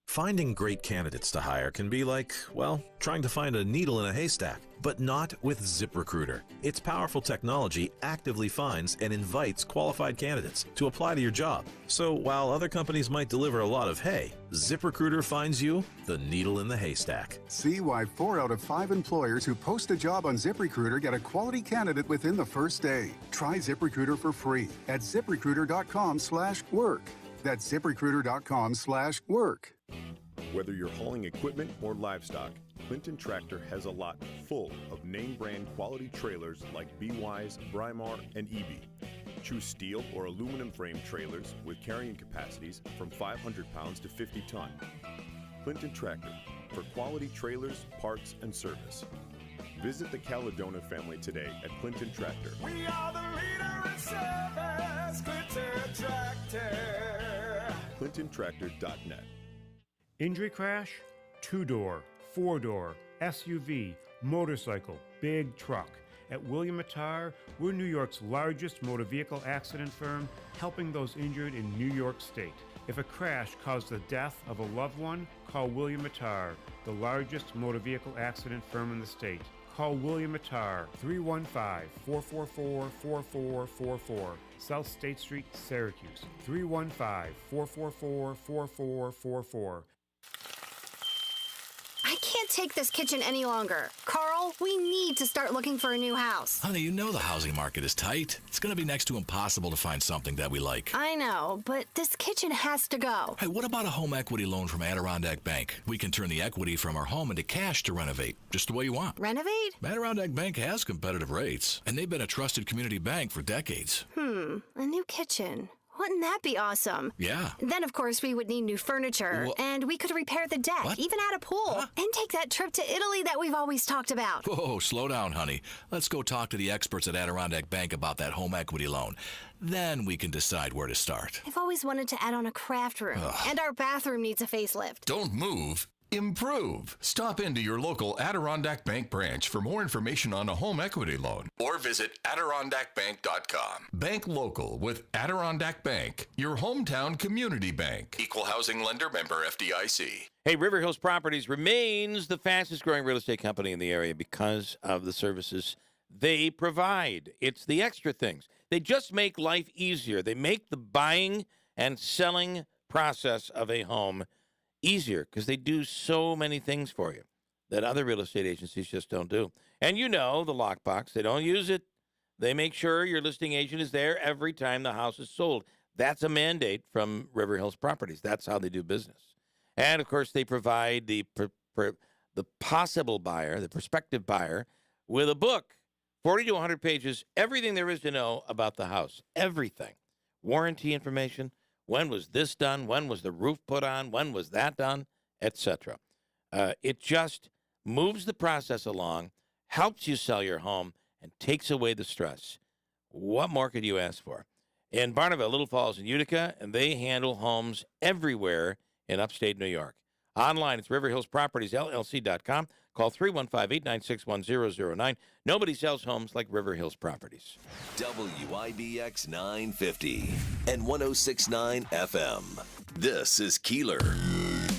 Finding great candidates to hire can be like, well, trying to find a needle in a haystack, but not with ZipRecruiter. Its powerful technology actively finds and invites qualified candidates to apply to your job. So while other companies might deliver a lot of hay, ZipRecruiter finds you the needle in the haystack. See why 4 out of 5 employers who post a job on ZipRecruiter get a quality candidate within the first day. Try ZipRecruiter for free at ZipRecruiter.com/work. That's ZipRecruiter.com/work. Whether you're hauling equipment or livestock, Clinton Tractor has a lot full of name brand quality trailers like B-Wise, Brymar, and EB. Choose steel or aluminum frame trailers with carrying capacities from 500 pounds to 50 ton. Clinton Tractor for quality trailers, parts, and service. Visit the Caledona family today at Clinton Tractor. We are the leader in service, Clinton Tractor. ClintonTractor.net. Injury crash, 2-door, 4-door, SUV, motorcycle, big truck. At William Attar, we're New York's largest motor vehicle accident firm, helping those injured in New York State. If a crash caused the death of a loved one, call William Attar, the largest motor vehicle accident firm in the state. Call William Attar, 315-444-4444, South State Street, Syracuse, 315-444-4444. I can't take this kitchen any longer. Carl, we need to start looking for a new house. Honey, you know the housing market is tight. It's going to be next to impossible to find something that we like. I know, but this kitchen has to go. Hey, what about a home equity loan from Adirondack Bank? We can turn the equity from our home into cash to renovate, just the way you want. Renovate? Adirondack Bank has competitive rates, and they've been a trusted community bank for decades. A new kitchen. Wouldn't that be awesome? Yeah. Then, of course, we would need new furniture, and we could repair the deck, even add a pool, and take that trip to Italy that we've always talked about. Whoa, slow down, honey. Let's go talk to the experts at Adirondack Bank about that home equity loan. Then we can decide where to start. I've always wanted to add on a craft room, and our bathroom needs a facelift. Don't move. Improve. Stop into your local Adirondack Bank branch for more information on a home equity loan or visit AdirondackBank.com. Bank local with Adirondack Bank, your hometown community bank. Equal housing lender, member FDIC. Hey, River Hills Properties remains the fastest growing real estate company in the area because of the services they provide. It's the extra things. They just make life easier. They make the buying and selling process of a home easier because they do so many things for you that other real estate agencies just don't do. And you know the lockbox. They don't use it. They make sure your listing agent is there every time the house is sold. That's a mandate from River Hills Properties. That's how they do business. And, of course, they provide the possible buyer, the prospective buyer, with a book, 40 to 100 pages, everything there is to know about the house, everything. Warranty information. When was this done? When was the roof put on? When was that done? Etc. It just moves the process along, helps you sell your home, and takes away the stress. What more could you ask for? In Barneville, Little Falls, and Utica, and they handle homes everywhere in upstate New York. Online, it's riverhillspropertiesllc.com. Call 315-896-1009. Nobody sells homes like River Hills Properties. WIBX 950 and 106.9 FM. This is Keeler.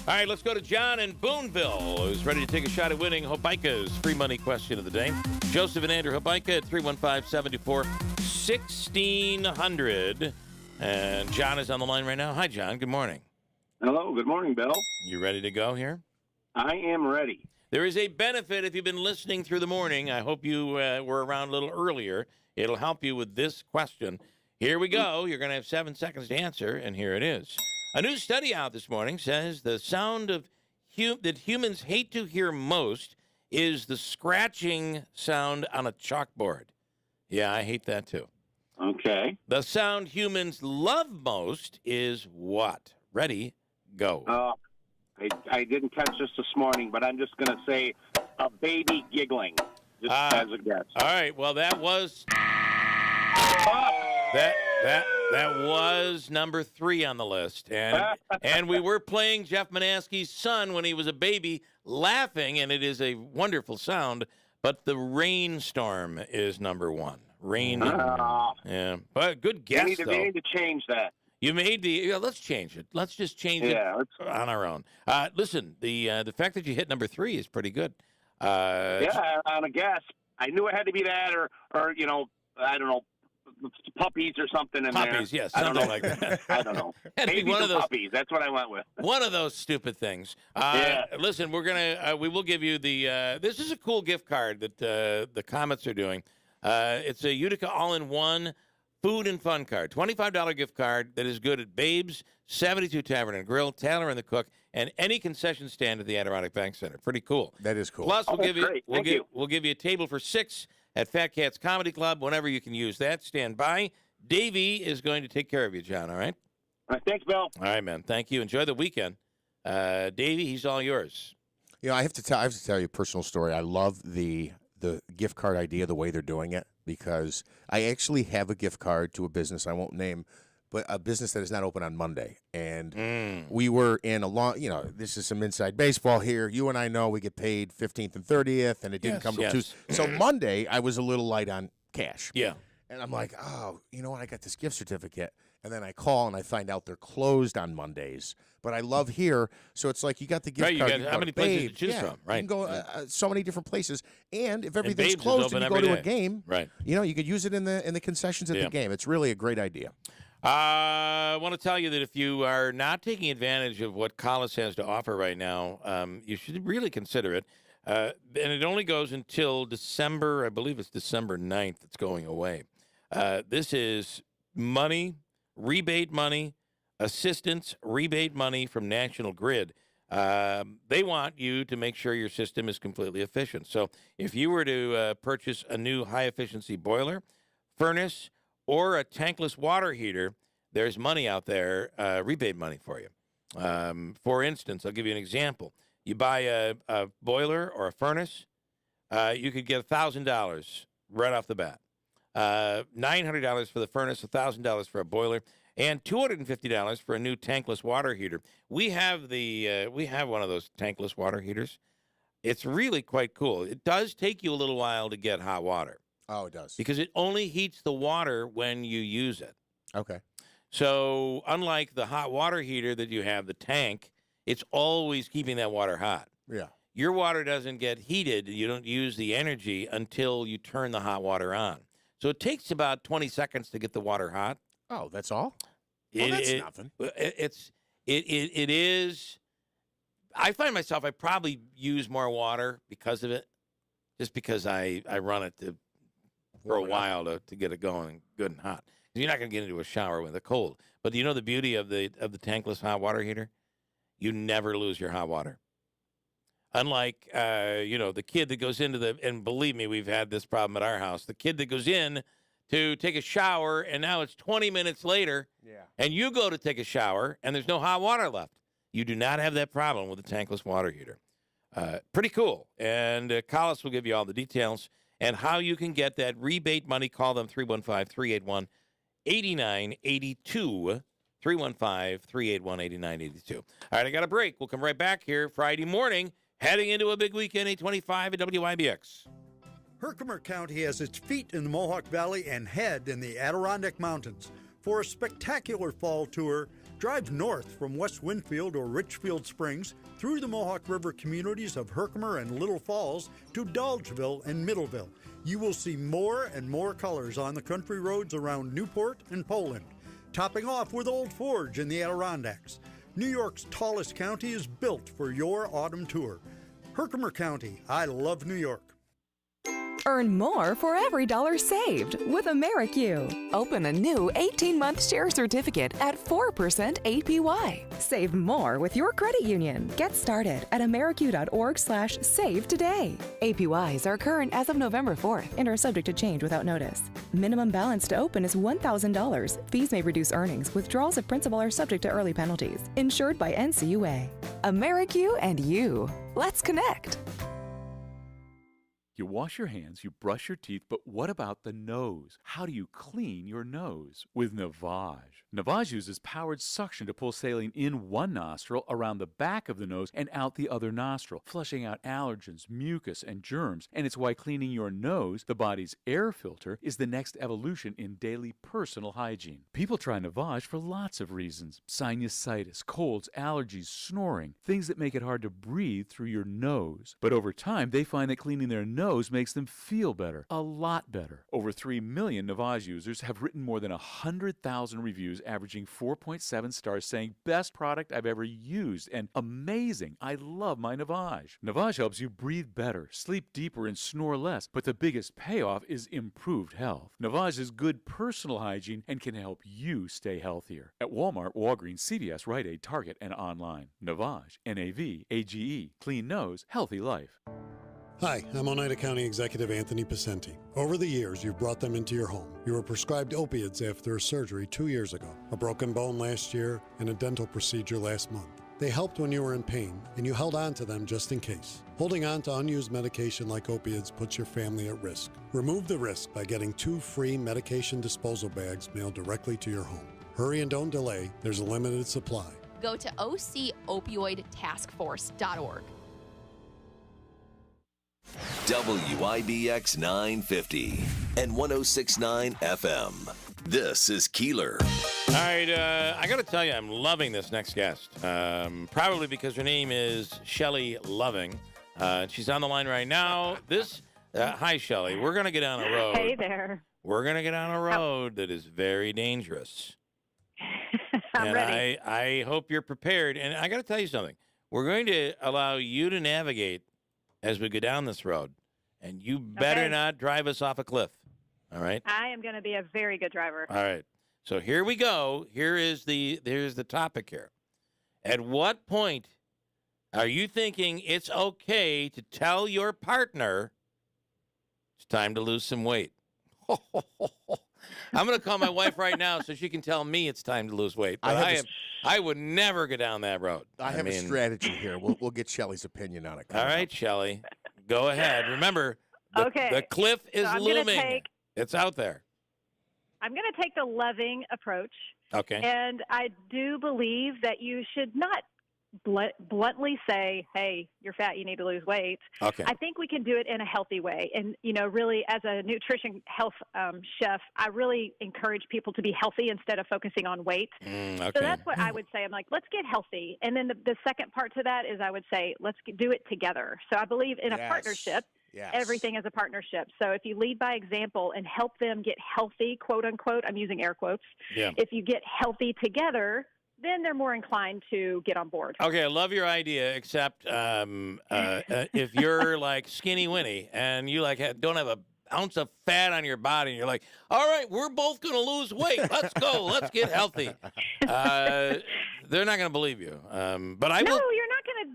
All right, let's go to John in Boonville, who's ready to take a shot at winning Hobica's free money question of the day. Joseph and Andrew Hobica at 315-724-1600. And John is on the line right now. Hi, John. Good morning. Hello. Good morning, Bill. You ready to go here? I am ready. There is a benefit if you've been listening through the morning. I hope you were around a little earlier. It'll help you with this question. Here we go. You're going to have 7 seconds to answer, and here it is. A new study out this morning says the sound of that humans hate to hear most is the scratching sound on a chalkboard. Yeah, I hate that too. Okay. The sound humans love most is what? Ready, go. I didn't catch this morning, but I'm just going to say a baby giggling, just as a guess. All right. Well, that was that was number 3 on the list, and we were playing Jeff Manaski's son when he was a baby, laughing, and it is a wonderful sound. But the rainstorm is number 1. Rain. Yeah, but good guess. We need to change that. You made the. Let's change it. Let's just change it on our own. Listen, the fact that you hit number 3 is pretty good. On a guess. I knew it had to be that, or I don't know, puppies or something in puppies, there. Yes, something like that. I don't know. Maybe one of those puppies. That's what I went with. One of those stupid things. Listen, we will give you the. This is a cool gift card that the Comets are doing. It's a Utica all-in-one food and fun card. $25 gift card that is good at Babe's, 72 Tavern and Grill, Taylor and the Cook, and any concession stand at the Adirondack Bank Center. Pretty cool. That is cool. Plus, we'll give you we'll give you a table for 6 at Fat Cats Comedy Club. Whenever you can use that, stand by. Davey is going to take care of you, John. All right. All right. Thanks, Bill. All right, man. Thank you. Enjoy the weekend, Davey. He's all yours. I have to tell you a personal story. I love the gift card idea, the way they're doing it, because I actually have a gift card to a business I won't name, but a business that is not open on Monday. And we were in a long, this is some inside baseball here. You and I know we get paid 15th and 30th, and it didn't come to Tuesday. So Monday, I was a little light on cash. Yeah. And I'm like, oh, you know what? I got this gift certificate. And then I call and I find out they're closed on Mondays. But I love here. So it's like you got the gift card. How many places to choose from, right? You can go so many different places. And if everything's closed and you go to a game, right? You could use it in the concessions at the game. It's really a great idea. I want to tell you that if you are not taking advantage of what Collis has to offer right now, you should really consider it. And it only goes until December, I believe it's December 9th it's going away. This is money, rebate money, assistance, rebate money from National Grid. They want you to make sure your system is completely efficient. So if you were to purchase a new high-efficiency boiler, furnace, or a tankless water heater, there's money out there, rebate money for you. For instance, I'll give you an example. You buy a boiler or a furnace, you could get $1,000 right off the bat. $900 for the furnace, $1,000 for a boiler, and $250 for a new tankless water heater. We have one of those tankless water heaters. It's really quite cool. It does take you a little while to get hot water. Oh, it does. Because it only heats the water when you use it. Okay. So unlike the hot water heater that you have, the tank, it's always keeping that water hot. Yeah. Your water doesn't get heated. You don't use the energy until you turn the hot water on. So it takes about 20 seconds to get the water hot. Oh, that's all? That's nothing. It is. I find myself, I probably use more water because of it, just because I run it for a while to get it going good and hot. You're not going to get into a shower with it cold. But do you know the beauty of the tankless hot water heater? You never lose your hot water. Unlike, the kid that goes into and believe me, we've had this problem at our house. The kid that goes in to take a shower, and now it's 20 minutes later, and you go to take a shower, and there's no hot water left. You do not have that problem with the tankless water heater. Pretty cool. And Collis will give you all the details and how you can get that rebate money. Call them 315-381-8982. 315-381-8982. All right, I got a break. We'll come right back here Friday morning, heading into a big weekend, 825 at WIBX. Herkimer County has its feet in the Mohawk Valley and head in the Adirondack Mountains. For a spectacular fall tour, drive north from West Winfield or Richfield Springs through the Mohawk River communities of Herkimer and Little Falls to Dolgeville and Middleville. You will see more and more colors on the country roads around Newport and Poland. Topping off with Old Forge in the Adirondacks. New York's tallest county is built for your autumn tour. Herkimer County, I love New York. Earn more for every dollar saved with AmeriQ. Open a new 18-month share certificate at 4% APY. Save more with your credit union. Get started at ameriq.org/save today. APYs are current as of November 4th and are subject to change without notice. Minimum balance to open is $1,000. Fees may reduce earnings. Withdrawals of principal are subject to early penalties. Insured by NCUA. AmeriQ and you. Let's connect. You wash your hands, you brush your teeth, but what about the nose? How do you clean your nose? With Navage. Navage uses powered suction to pull saline in one nostril, around the back of the nose, and out the other nostril, flushing out allergens, mucus, and germs. And it's why cleaning your nose, the body's air filter, is the next evolution in daily personal hygiene. People try Navage for lots of reasons. Sinusitis, colds, allergies, snoring, things that make it hard to breathe through your nose. But over time, they find that cleaning their nose makes them feel better, a lot better. Over 3 million Navage users have written more than 100,000 reviews, averaging 4.7 stars, saying, best product I've ever used, and amazing, I love my Navage. Navage helps you breathe better, sleep deeper, and snore less, but the biggest payoff is improved health. Navage is good personal hygiene and can help you stay healthier. At Walmart, Walgreens, CVS, Rite Aid, Target, and online. Navage, N-A-V-A-G-E, clean nose, healthy life. Hi, I'm Oneida County Executive Anthony Pacenti. Over the years, you've brought them into your home. You were prescribed opiates after a surgery 2 years ago, a broken bone last year, and a dental procedure last month. They helped when you were in pain, and you held on to them just in case. Holding on to unused medication like opiates puts your family at risk. Remove the risk by getting 2 free medication disposal bags mailed directly to your home. Hurry and don't delay. There's a limited supply. Go to ocopioidtaskforce.org. WIBX 950 and 106.9 FM. This is Keeler. All right, I got to tell you, I'm loving this next guest. Probably because her name is Shelley Loving. She's on the line right now. Hi, Shelley. We're going to get on a road. Hey there. We're going to get on a road that is very dangerous. I'm ready. I hope you're prepared. And I got to tell you something. We're going to allow you to navigate as we go down this road, and you better not drive us off a cliff. All right? I am going to be a very good driver. All right. So here we go. Here's the topic here. At what point are you thinking it's okay to tell your partner it's time to lose some weight? I'm going to call my wife right now so she can tell me it's time to lose weight. But I would never go down that road. I have a strategy here. We'll get Shelley's opinion on it. All right, Shelley, go ahead. Remember, the cliff is looming. It's out there. I'm going to take the loving approach. Okay. And I do believe that you should not bluntly say, hey, you're fat, you need to lose weight. Okay. I think we can do it in a healthy way. And, really, as a nutrition health chef, I really encourage people to be healthy instead of focusing on weight. Okay. So that's what I would say. I'm like, let's get healthy. And then the second part to that is I would say, let's do it together. So I believe in a partnership. Yes. Everything is a partnership. So if you lead by example and help them get healthy, quote unquote, I'm using air quotes. Yeah. If you get healthy together, then they're more inclined to get on board. Okay, I love your idea, except if you're like skinny Winnie and you don't have an ounce of fat on your body, and you're like, all right, we're both going to lose weight. Let's go. Let's get healthy. They're not going to believe you. But I will. No,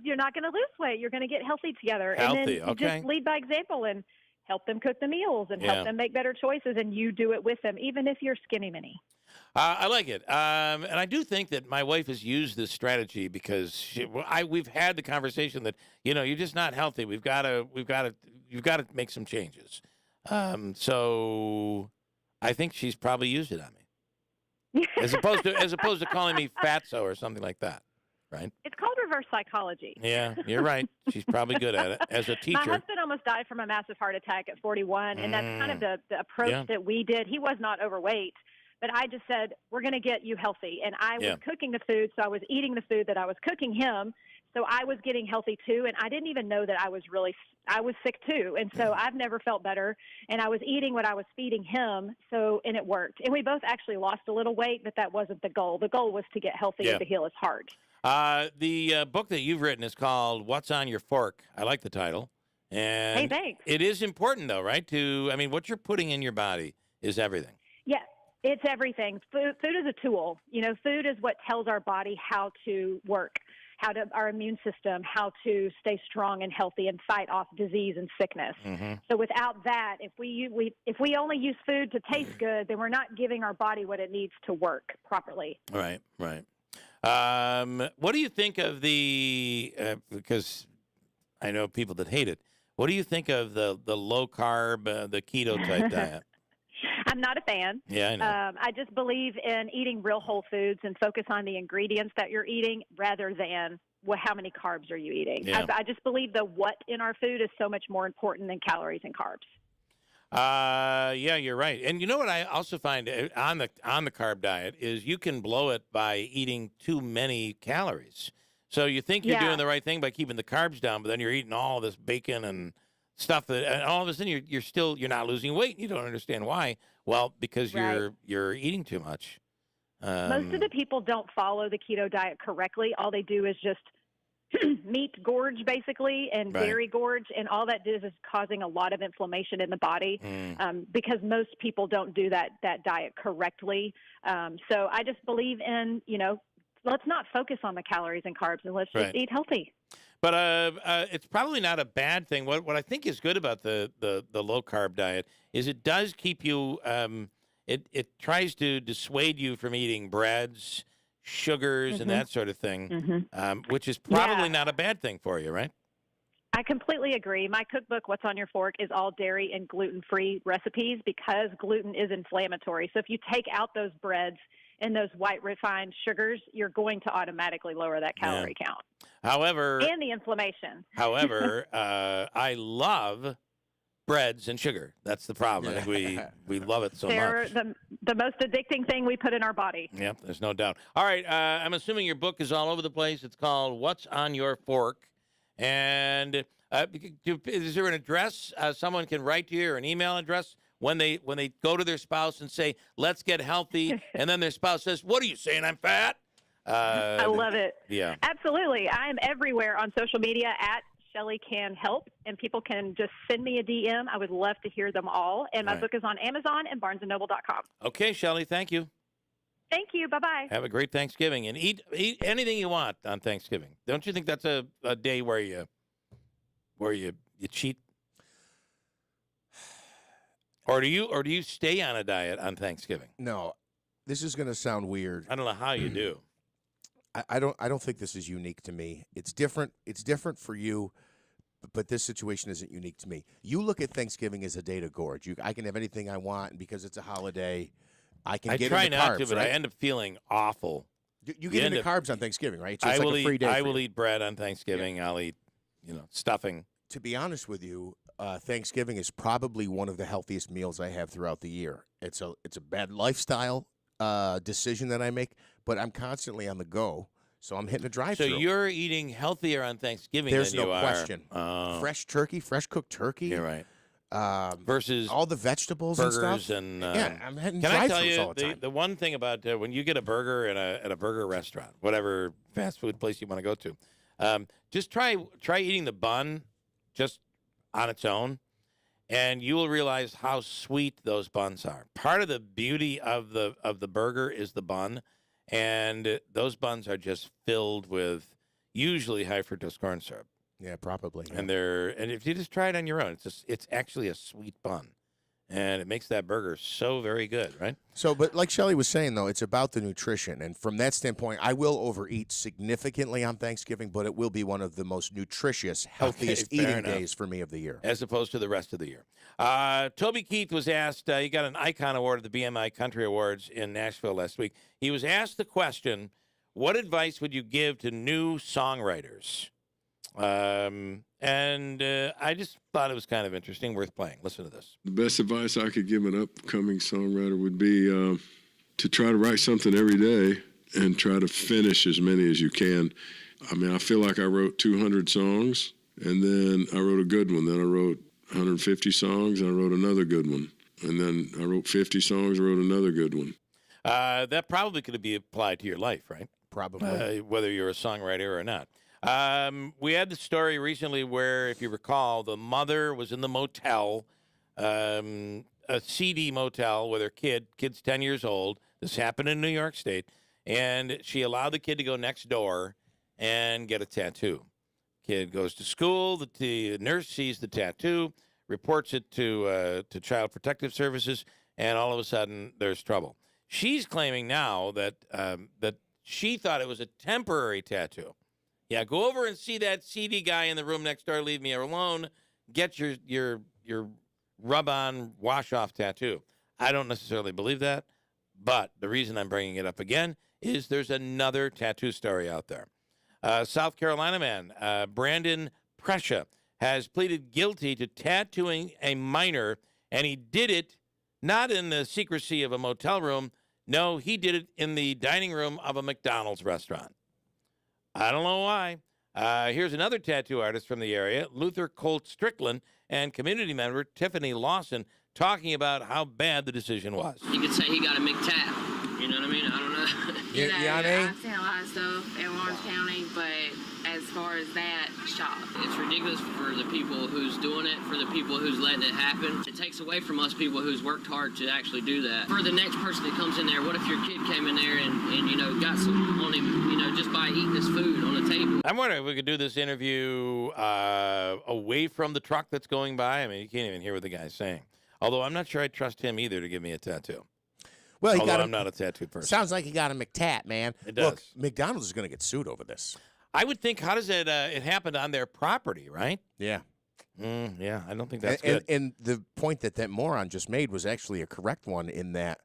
you're not going to lose weight. You're going to get healthy together. Healthy, and then you just lead by example and help them cook the meals and help them make better choices, and you do it with them, even if you're skinny mini. I like it, and I do think that my wife has used this strategy because we've had the conversation that you're just not healthy. You've got to make some changes. So I think she's probably used it on me. as opposed to calling me fatso or something like that, right? It's called reverse psychology. Yeah, you're right. She's probably good at it as a teacher. My husband almost died from a massive heart attack at 41, and that's kind of the approach that we did. He was not overweight, but I just said, we're going to get you healthy. And I was cooking the food, so I was eating the food that I was cooking him. So I was getting healthy too, and I didn't even know that I was sick too. And so I've never felt better, and I was eating what I was feeding him, and it worked. And we both actually lost a little weight, but that wasn't the goal. The goal was to get healthy and to heal his heart. The book that you've written is called What's on Your Fork. I like the title. And hey, thanks. It is important, though, right? What you're putting in your body is everything. Yeah, it's everything. Food is a tool. Food is what tells our body how to work. Our immune system, how to stay strong and healthy and fight off disease and sickness. Mm-hmm. So without that, if we only use food to taste good, then we're not giving our body what it needs to work properly. Right. What do you think of because I know people that hate it, what do you think of the low carb, the keto type diet? I'm not a fan. Yeah, I know. I just believe in eating real whole foods and focus on the ingredients that you're eating rather than how many carbs are you eating. Yeah. I just believe the what in our food is so much more important than calories and carbs. Yeah, you're right. And you know what I also find on the carb diet is you can blow it by eating too many calories. So you think you're doing the right thing by keeping the carbs down, but then you're eating all this bacon and stuff and all of a sudden you're not losing weight. You don't understand why. Well, because you're eating too much. Most of the people don't follow the keto diet correctly. All they do is just meat gorge basically and dairy gorge, and all that is causing a lot of inflammation in the body because most people don't do that diet correctly. So I just believe in, let's not focus on the calories and carbs and let's just eat healthy. But it's probably not a bad thing. What I think is good about the low carb diet is it does keep you. It tries to dissuade you from eating breads, sugars, and that sort of thing, which is probably not a bad thing for you, right? I completely agree. My cookbook, What's on Your Fork, is all dairy and gluten-free recipes because gluten is inflammatory. So if you take out those breads and those white refined sugars, you're going to automatically lower that calorie count. However, and the inflammation. However, I love breads and sugar. That's the problem. I think we love it so much. They're the most addicting thing we put in our body. Yep, there's no doubt. All right, I'm assuming your book is all over the place. It's called What's on Your Fork. And is there an address someone can write to you, or an email address when they go to their spouse and say, let's get healthy, and then their spouse says, what are you saying, I'm fat? I love it. Yeah. Absolutely. I'm everywhere on social media at Shelly Can Help, and people can just send me a DM. I would love to hear them all. And my book is on Amazon and BarnesandNoble.com. Okay, Shelly, thank you. Thank you. Bye-bye. Have a great Thanksgiving, and eat anything you want on Thanksgiving. Don't you think that's a day where you cheat? Or do you stay on a diet on Thanksgiving? No. This is going to sound weird. I don't know how you do. I don't think this is unique to me. It's different. It's different for you, but this situation isn't unique to me. You look at Thanksgiving as a day to gorge. I can have anything I want, and because it's a holiday, I can get try into not carbs, to, but right? I end up feeling awful. You get into carbs on Thanksgiving, right? So it's I like will a free day. I will eat bread on Thanksgiving. Yeah. I'll eat, stuffing. To be honest with you, Thanksgiving is probably one of the healthiest meals I have throughout the year. It's a bad lifestyle decision that I make, but I'm constantly on the go, so I'm hitting a drive-thru. So you're eating healthier on Thanksgiving There's than you are. There's no question. Fresh turkey, fresh cooked turkey. You're right. Versus all the vegetables burgers and stuff. Yeah, I'm hitting Can I tell drive-thrus you all the time. the one thing about when you get a burger at a burger restaurant, whatever fast food place you want to go to, just try eating the bun just on its own, and you will realize how sweet those buns are. Part of the beauty of the burger is the bun, and those buns are just filled with usually high fructose corn syrup. Yeah, probably. Yeah. And if you just try it on your own, it's actually a sweet bun, and it makes that burger so very good, right? So, but like Shelley was saying, though, it's about the nutrition. And from that standpoint, I will overeat significantly on Thanksgiving, but it will be one of the most nutritious, healthiest eating days for me of the year. As opposed to the rest of the year. Toby Keith was asked, he got an Icon Award at the BMI Country Awards in Nashville last week. He was asked the question, what advice would you give to new songwriters? I just thought it was kind of interesting, worth playing. Listen to this. The best advice I could give an upcoming songwriter would be to try to write something every day and try to finish as many as you can. I mean, I feel like I wrote 200 songs, and then I wrote a good one. Then I wrote 150 songs, and I wrote another good one. And then I wrote 50 songs, wrote another good one. That probably could be applied to your life, right? Probably. Whether you're a songwriter or not. We had the story recently where, if you recall, the mother was in the motel, a seedy motel with her kid's 10 years old. This happened in New York State. And she allowed the kid to go next door and get a tattoo. Kid goes to school. The nurse sees the tattoo, reports it to Child Protective Services, and all of a sudden there's trouble. She's claiming now that she thought it was a temporary tattoo. Yeah, go over and see that seedy guy in the room next door. Leave me alone. Get your rub-on, wash-off tattoo. I don't necessarily believe that, but the reason I'm bringing it up again is there's another tattoo story out there. South Carolina man, Brandon Prescia, has pleaded guilty to tattooing a minor, and he did it not in the secrecy of a motel room. No, he did it in the dining room of a McDonald's restaurant. I don't know why. Here's another tattoo artist from the area, Luther Colt Strickland, and community member Tiffany Lawson, talking about how bad the decision was. You could say he got a McTap. You know what I mean? I don't know. Yanni? I've seen a lot of stuff in Lawrence County, but as far as that, shocked. It's ridiculous for the people who's doing it, for the people who's letting it happen. It takes away from us people who's worked hard to actually do that. For the next person that comes in there, what if your kid came in there and you know, got some on him, you know, just by eating his food on the table? I'm wondering if we could do this interview away from the truck that's going by. I mean, you can't even hear what the guy's saying. Although I'm not sure I trust him either to give me a tattoo. Well, I'm not a tattoo person. Sounds like he got a McTat, man. It does. Look, McDonald's is going to get sued over this. I would think, how does it happened on their property, right? Yeah. Yeah, I don't think that's and, good. And the point that moron just made was actually a correct one in that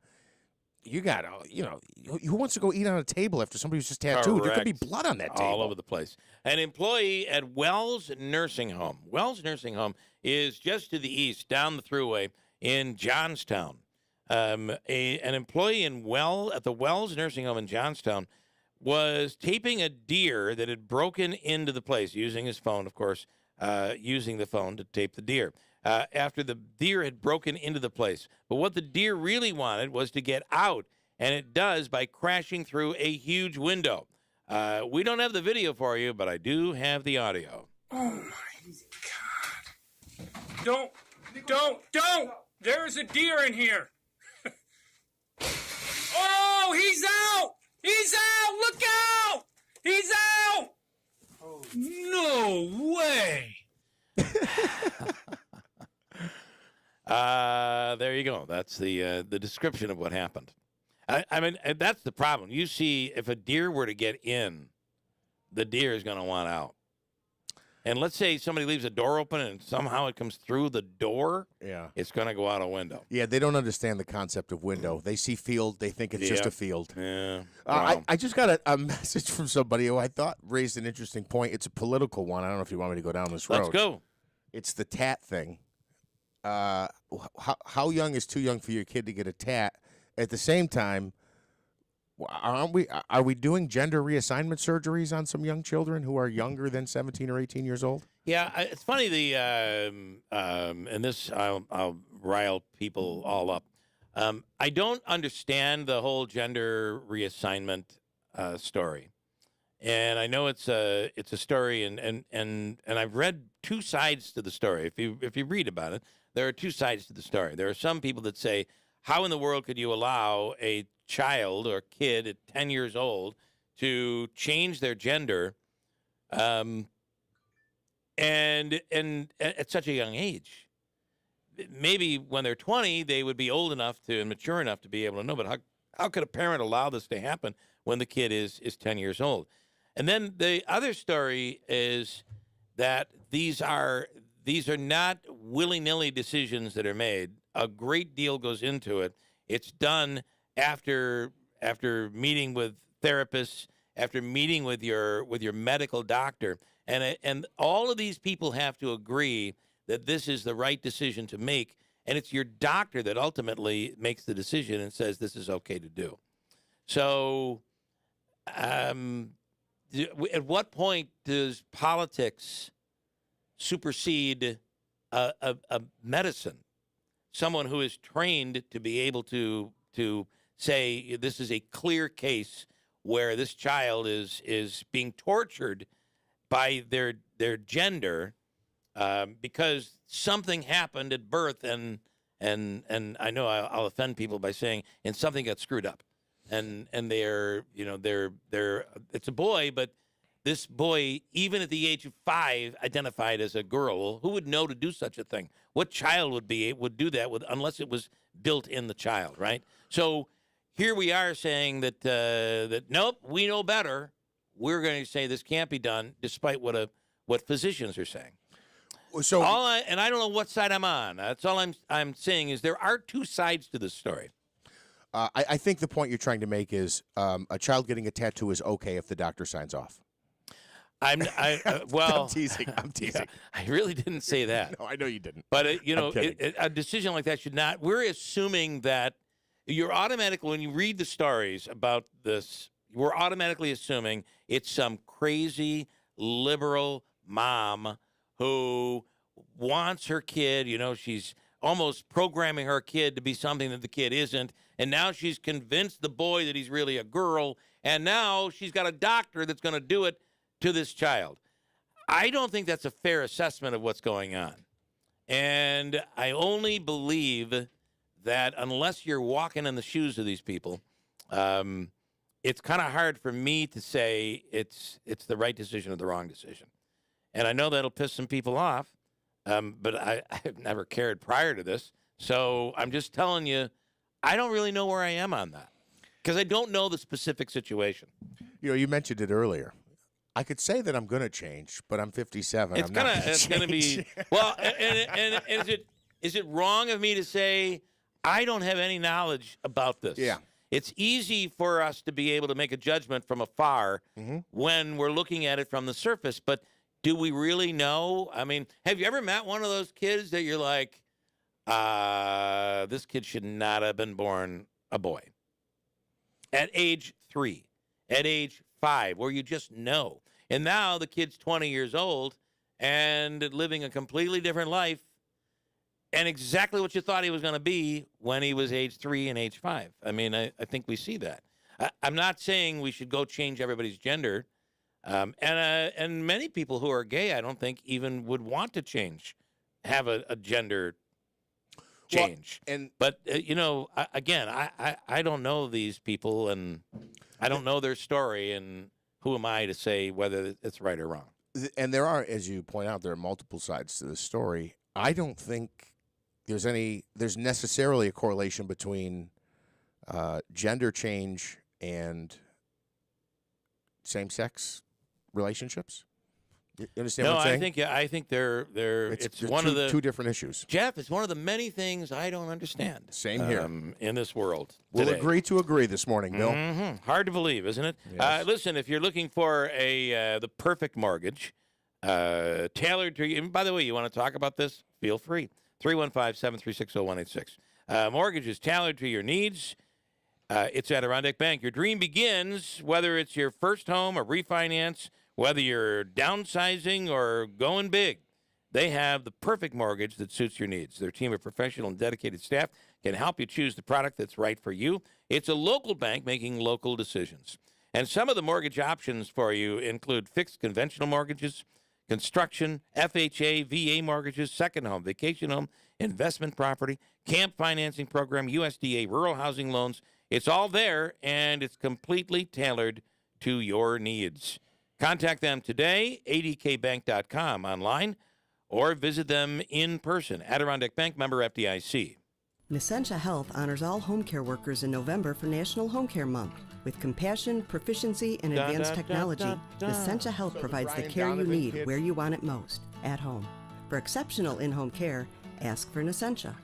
you got, who wants to go eat on a table after somebody was just tattooed? There could be blood on that table. All over the place. An employee at Wells Nursing Home. Wells Nursing Home is just to the east, down the thruway in Johnstown. An employee at the Wells Nursing Home in Johnstown was taping a deer that had broken into the place, using his phone, of course, using the phone to tape the deer. After the deer had broken into the place. But what the deer really wanted was to get out, and it does by crashing through a huge window. We don't have the video for you, but I do have the audio. Oh, my God. Don't! There's a deer in here. Oh, he's out! He's out! Look out! He's out! Oh. No way! There you go. That's the description of what happened. I mean, that's the problem. You see, if a deer were to get in, the deer is going to want out. And let's say somebody leaves a door open and somehow it comes through the door. Yeah. It's going to go out a window. Yeah, they don't understand the concept of window. They see field, they think it's just a field. Yeah. I just got a message from somebody who I thought raised an interesting point. It's a political one. I don't know if you want me to go down this road. Let's go. It's the tat thing. How young is too young for your kid to get a tat? At the same time, are we doing gender reassignment surgeries on some young children who are younger than 17 or 18 years old? Yeah, it's funny. And this I'll rile people all up. I don't understand the whole gender reassignment story, and I know it's a story, and I've read two sides to the story. If you read about it, there are two sides to the story. There are some people that say, how in the world could you allow a child or kid at 10 years old to change their gender and at such a young age? maybe when they're 20, they would be old enough to and mature enough to be able to know. But how could a parent allow this to happen when the kid is 10 years old? And then the other story is that these are not willy-nilly decisions that are made. A great deal goes into it. It's done after meeting with therapists, after meeting with your medical doctor, and all of these people have to agree that this is the right decision to make, and it's your doctor that ultimately makes the decision and says this is okay to do. So, at what point does politics supersede a medicine? Someone who is trained to be able to say this is a clear case where this child is being tortured by their gender because something happened at birth, and I know I'll offend people by saying and something got screwed up, and they're it's a boy, but this boy, even at the age of 5, identified as a girl. Who would know to do such a thing? What child would do that unless it was built in the child, right? So here we are saying that nope, we know better. We're going to say this can't be done, despite what physicians are saying. So and I don't know what side I'm on. That's all I'm saying is there are two sides to this story. I think the point you're trying to make is a child getting a tattoo is okay if the doctor signs off. Well, I'm teasing. Yeah, I really didn't say that. No, I know you didn't. But a decision like that should not. We're assuming that you're automatically, when you read the stories about this, we're automatically assuming it's some crazy liberal mom who wants her kid. She's almost programming her kid to be something that the kid isn't, and now she's convinced the boy that he's really a girl, and now she's got a doctor that's going to do it to this child. I don't think that's a fair assessment of what's going on. And I only believe that unless you're walking in the shoes of these people, it's kind of hard for me to say it's the right decision or the wrong decision. And I know that'll piss some people off, but I've never cared prior to this. So I'm just telling you, I don't really know where I am on that because I don't know the specific situation. You mentioned it earlier. I could say that I'm going to change, but I'm 57. It's going to be well. And is it wrong of me to say I don't have any knowledge about this? Yeah, it's easy for us to be able to make a judgment from afar when we're looking at it from the surface. But do we really know? I mean, have you ever met one of those kids that you're like, this kid should not have been born a boy at age 3, at age 5, where you just know. And now the kid's 20 years old and living a completely different life and exactly what you thought he was going to be when he was age 3 and age 5. I mean, I think we see that. I'm not saying we should go change everybody's gender. And many people who are gay, I don't think even would want to have a gender change. But again, I don't know these people, and I don't know their story, and who am I to say whether it's right or wrong? And there are, as you point out, there are multiple sides to this story. I don't think there's necessarily a correlation between gender change and same-sex relationships. You understand what I'm saying? I think they're it's one of the two different issues. Jeff, it's one of the many things I don't understand. Same here in this world. We'll today. agree to agree this morning, Bill. Mm-hmm. Hard to believe, isn't it? Yes. Listen, if you're looking for the perfect mortgage tailored to you, and by the way, you want to talk about this? Feel free. 315-736-0186. Mortgages tailored to your needs. It's Adirondack Bank. Your dream begins, whether it's your first home, a refinance, whether you're downsizing or going big. They have the perfect mortgage that suits your needs. Their team of professional and dedicated staff can help you choose the product that's right for you. It's a local bank making local decisions. And some of the mortgage options for you include fixed conventional mortgages, construction, FHA, VA mortgages, second home, vacation home, investment property, camp financing program, USDA rural housing loans. It's all there, and it's completely tailored to your needs. Contact them today, adkbank.com online, or visit them in person. Adirondack Bank, member FDIC. Nessentia Health honors all home care workers in November for National Home Care Month. With compassion, proficiency, and advanced technology, Nessentia Health provides the care you need where you want it most, at home. For exceptional in-home care, ask for Nessentia.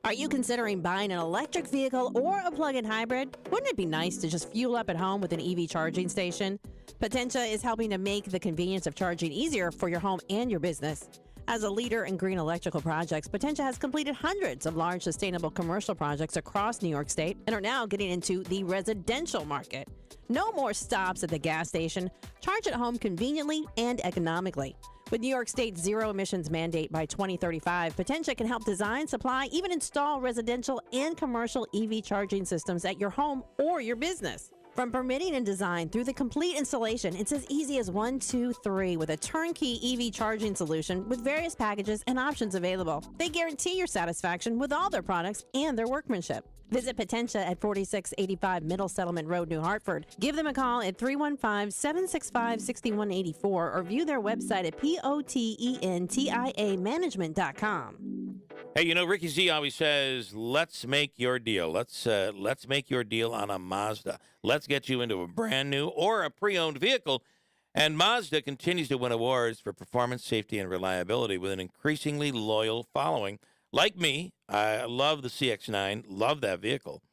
Are you considering buying an electric vehicle or a plug-in hybrid? Wouldn't it be nice to just fuel up at home with an EV charging station? Potentia is helping to make the convenience of charging easier for your home and your business. As a leader in green electrical projects, Potentia has completed hundreds of large sustainable commercial projects across New York State and are now getting into the residential market. No more stops at the gas station. Charge at home conveniently and economically. With New York State's zero emissions mandate by 2035, Potentia can help design, supply, even install residential and commercial EV charging systems at your home or your business. From permitting and design through the complete installation, it's as easy as 1, 2, 3 with a turnkey EV charging solution with various packages and options available. They guarantee your satisfaction with all their products and their workmanship. Visit Potentia at 4685 Middle Settlement Road, New Hartford. Give them a call at 315-765-6184 or view their website at potentiamanagement.com. Hey, you know, Ricky Z always says, let's make your deal. Let's make your deal on a Mazda. Let's get you into a brand new or a pre-owned vehicle. And Mazda continues to win awards for performance, safety, and reliability with an increasingly loyal following. Like me, I love the CX-9, love that vehicle.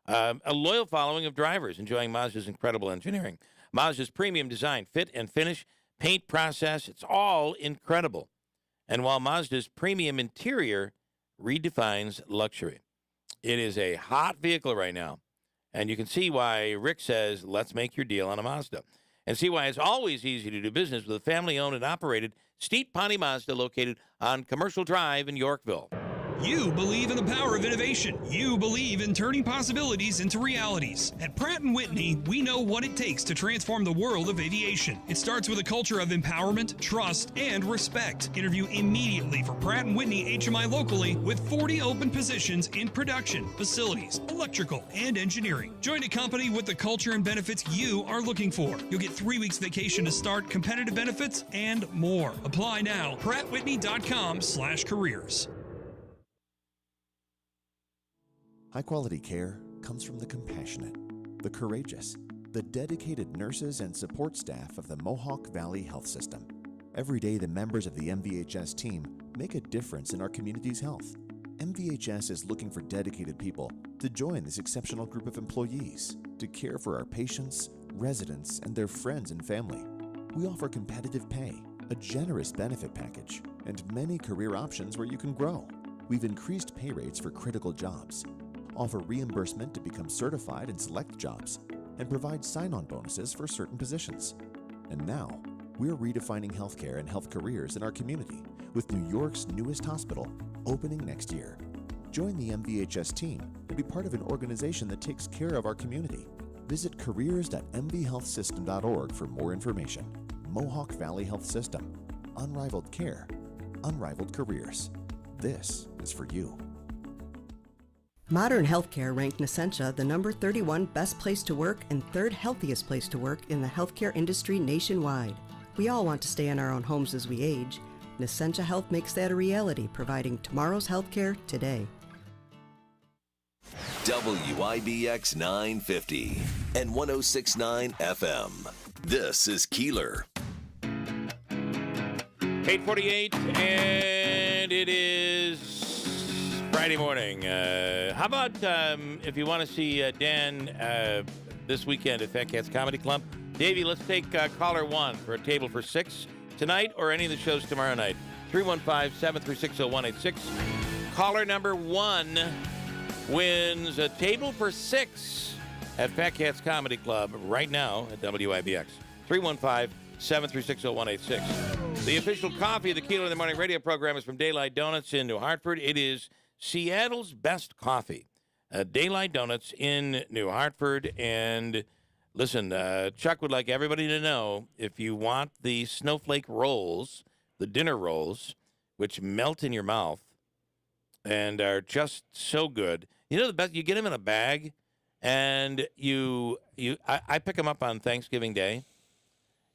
A loyal following of drivers enjoying Mazda's incredible engineering. Mazda's premium design, fit and finish, paint process, it's all incredible. And while Mazda's premium interior redefines luxury, it is a hot vehicle right now. And you can see why Rick says, let's make your deal on a Mazda. And see why it's always easy to do business with a family-owned and operated Steep Pawnee Mazda located on Commercial Drive in Yorkville. You believe in the power of innovation. You believe in turning possibilities into realities. At Pratt & Whitney, we know what it takes to transform the world of aviation. It starts with a culture of empowerment, trust, and respect. Interview immediately for Pratt & Whitney HMI locally with 40 open positions in production, facilities, electrical, and engineering. Join a company with the culture and benefits you are looking for. You'll get 3 weeks vacation to start, competitive benefits, and more. Apply now. PrattWhitney.com/careers. High-quality care comes from the compassionate, the courageous, the dedicated nurses and support staff of the Mohawk Valley Health System. Every day, the members of the MVHS team make a difference in our community's health. MVHS is looking for dedicated people to join this exceptional group of employees to care for our patients, residents, and their friends and family. We offer competitive pay, a generous benefit package, and many career options where you can grow. We've increased pay rates for critical jobs, offer reimbursement to become certified in select jobs, and provide sign-on bonuses for certain positions. And now, we're redefining healthcare and health careers in our community with New York's newest hospital opening next year. Join the MVHS team and be part of an organization that takes care of our community. Visit careers.mvhealthsystem.org for more information. Mohawk Valley Health System. Unrivaled care, unrivaled careers. This is for you. Modern Healthcare ranked Nessentia the number 31 best place to work and third healthiest place to work in the healthcare industry nationwide. We all want to stay in our own homes as we age. Nessentia Health makes that a reality, providing tomorrow's healthcare today. WIBX 950 and 106.9 FM. This is Keeler. 8:48, and it is Friday morning. How about if you want to see Dan this weekend at Fat Cats Comedy Club? Davey, let's take caller 1 for a table for 6 tonight or any of the shows tomorrow night. 315-736-0186. Caller number 1 wins a table for 6 at Fat Cats Comedy Club right now at WIBX. 315-736-0186. The official coffee of the Keeler in the Morning radio program is from Daylight Donuts in New Hartford. It is Seattle's best coffee. Daylight Donuts in New Hartford. And listen, Chuck would like everybody to know, if you want the snowflake rolls, the dinner rolls, which melt in your mouth and are just so good. You know the best, you get them in a bag, and I pick them up on Thanksgiving Day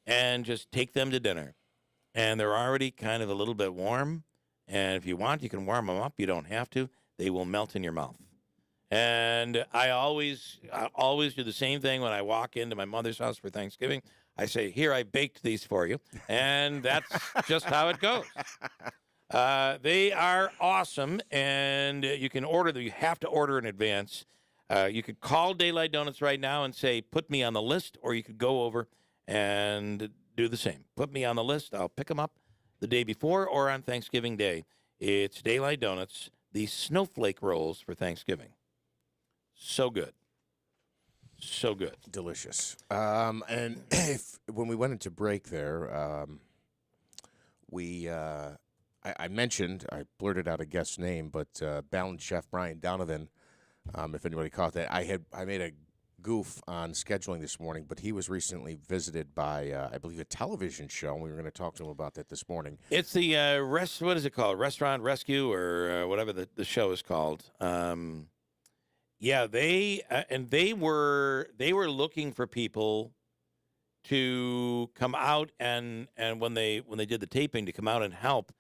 and just take them to dinner. and they're already kind of a little bit warm. And if you want, you can warm them up. You don't have to. They will melt in your mouth. And I always do the same thing when I walk into my mother's house for Thanksgiving. I say, here, I baked these for you. And that's just how it goes. They are awesome, and you can order them. You have to order in advance. You could call Daylight Donuts right now and say, put me on the list, or you could go over and do the same. Put me on the list. I'll pick them up the day before or on Thanksgiving Day. It's Daylight Donuts, the snowflake rolls for Thanksgiving. So good. So good. Delicious. And when we went into break there, I mentioned, I blurted out a guest's name, but Balance Chef Brian Donovan, if anybody caught that, I made a goof on scheduling this morning, but he was recently visited by, I believe, a television show, and we were going to talk to him about that this morning. It's the what is it called? Restaurant Rescue or whatever the show is called. Yeah, they were looking for people to come out and when they did the taping to come out and help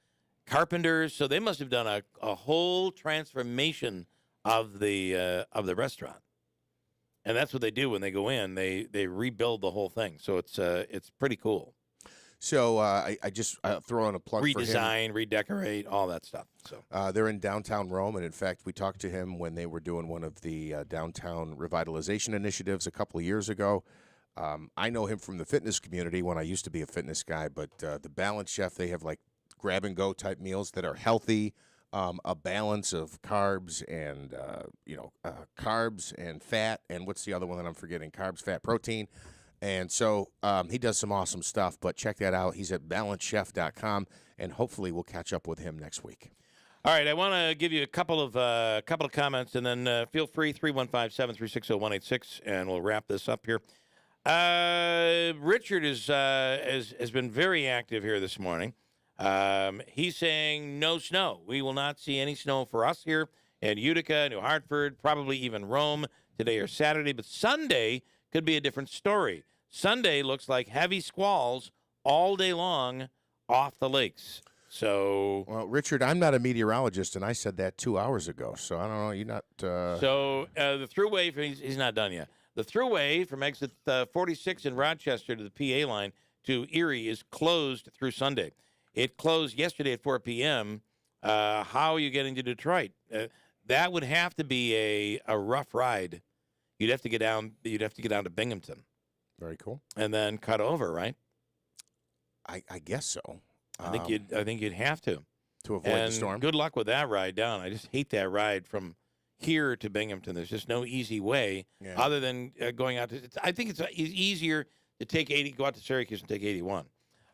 carpenters. So they must have done a whole transformation of the restaurant, and that's what they do when they go in. They rebuild the whole thing. So it's pretty cool. So I just throw on a plug for him. Redesign, redecorate, all that stuff. So they're in downtown Rome, and in fact, we talked to him when they were doing one of the downtown revitalization initiatives a couple of years ago. I know him from the fitness community when I used to be a fitness guy, but the Balance Chef, they have like grab-and-go type meals that are healthy, a balance of carbs and carbs and fat, and what's the other one that I'm forgetting? Carbs, fat, protein. And so he does some awesome stuff, but check that out. He's at balancechef.com, and hopefully we'll catch up with him next week. All right, I want to give you a couple of comments, and then feel free, 315-736-0186, and we'll wrap this up here. Richard has been very active here this morning. He's saying no snow. We will not see any snow for us here in Utica, New Hartford, probably even Rome today or Saturday, but Sunday could be a different story. Sunday looks like heavy squalls all day long off the lakes. So, well, Richard, I'm not a meteorologist, and I said that 2 hours ago. So I don't know. You're not. So the thruway, he's not done yet. The thruway from exit 46 in Rochester to the PA line to Erie is closed through Sunday. It closed yesterday at 4 p.m. How are you getting to Detroit? That would have to be a rough ride. You'd have to get down. You'd have to get down to Binghamton. Very cool. And then cut over, right? I guess so. I think you'd have to avoid the storm. Good luck with that ride down. I just hate that ride from here to Binghamton. There's just no easy way other than going out to. I think it's easier to take 80, go out to Syracuse and take 81.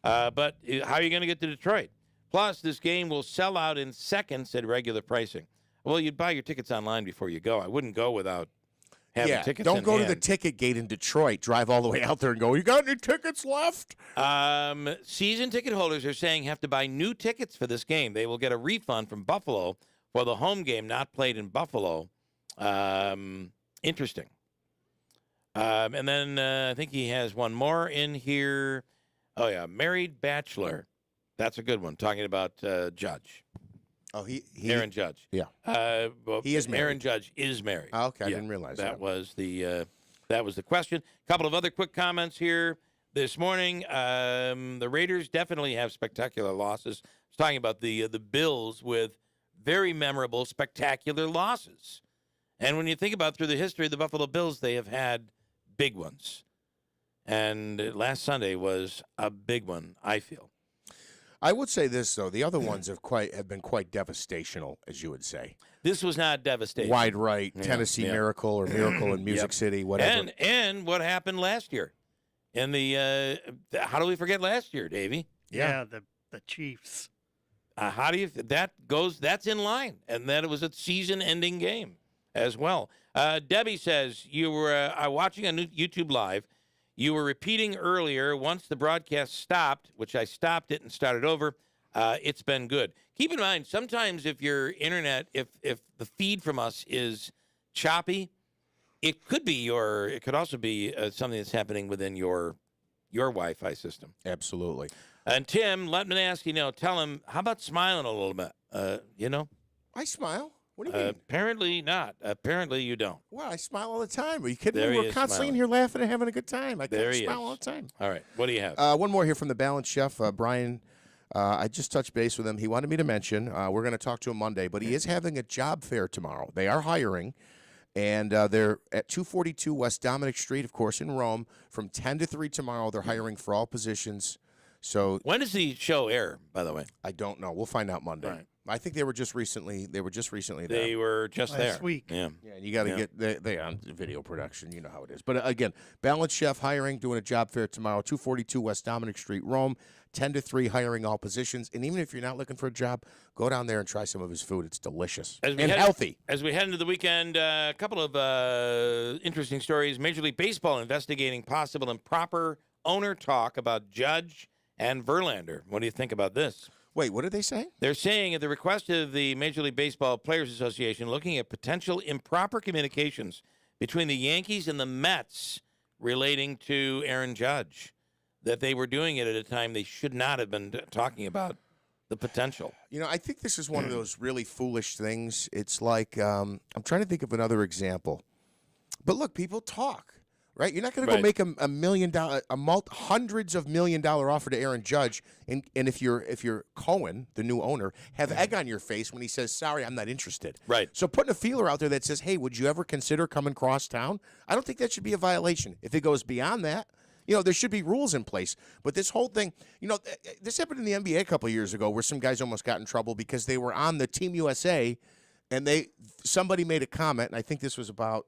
But how are you going to get to Detroit? Plus, this game will sell out in seconds at regular pricing. Well, you'd buy your tickets online before you go. I wouldn't go without having tickets. Don't in go hand. to the ticket gate in Detroit. Drive all the way out there and go, you got any tickets left? Season ticket holders are saying have to buy new tickets for this game. They will get a refund from Buffalo for the home game not played in Buffalo. Interesting. And then I think he has one more in here. Oh, yeah, Married Bachelor. That's a good one, talking about Judge. Oh, Aaron Judge. Yeah. Well, he is married. Aaron Judge is married. Oh, okay, I didn't realize that. That was the question. A couple of other quick comments here this morning. The Raiders definitely have spectacular losses. I was talking about the Bills with very memorable, spectacular losses. And when you think about through the history of the Buffalo Bills, they have had big ones. And last Sunday was a big one, I feel. I would say this, though. The other ones have been quite devastational, as you would say. This was not devastating. Wide right, Tennessee Miracle or Miracle in Music City, whatever. And what happened last year? In the how do we forget last year, Davey? Yeah, the Chiefs. How do you that's in line, and that it was a season-ending game as well. Debbie says you were watching on YouTube Live. You were repeating earlier, once the broadcast stopped, which I stopped it and started over, it's been good. Keep in mind, sometimes if your internet, if the feed from us is choppy, it could also be something that's happening within your your Wi-Fi system. Absolutely. And Tim, let me ask you, tell him, how about smiling a little bit? I smile. What do you mean? Apparently not. Apparently you don't. Well, I smile all the time. Are you kidding There me? he We're is constantly in smiling. here laughing and having a good time. I There can't he smile is. all the time. All right. What do you have? One more here from the Balance Chef, Brian. I just touched base with him. He wanted me to mention, we're going to talk to him Monday, but he is having a job fair tomorrow. They are hiring, and they're at 242 West Dominic Street, of course, in Rome, from 10 to 3 tomorrow. They're hiring for all positions. So when does the show air, by the way? I don't know. We'll find out Monday. Right. I think they were just recently. They were just recently there. They were just there. Last week. Yeah. Yeah, you got to get they on video production. You know how it is. But again, Balance Chef hiring, doing a job fair tomorrow, 242 West Dominic Street, Rome, 10 to 3, hiring all positions. And even if you're not looking for a job, go down there and try some of his food. It's delicious and healthy. As we head into the weekend, a couple of interesting stories. Major League Baseball investigating possible improper owner talk about Judge and Verlander. What do you think about this? Wait, what did they say? They're saying at the request of the Major League Baseball Players Association, looking at potential improper communications between the Yankees and the Mets relating to Aaron Judge, that they were doing it at a time they should not have been talking about the potential. I think this is one of those really foolish things. It's like, I'm trying to think of another example. But look, people talk. Right, you're not going to go make $1 million, hundreds of $1 million offer to Aaron Judge, and if you're Cohen, the new owner, have egg on your face when he says, "Sorry, I'm not interested." Right. So putting a feeler out there that says, "Hey, would you ever consider coming cross town?" I don't think that should be a violation. If it goes beyond that, there should be rules in place. But this whole thing, this happened in the NBA a couple of years ago, where some guys almost got in trouble because they were on the Team USA. And somebody made a comment, and I think this was about,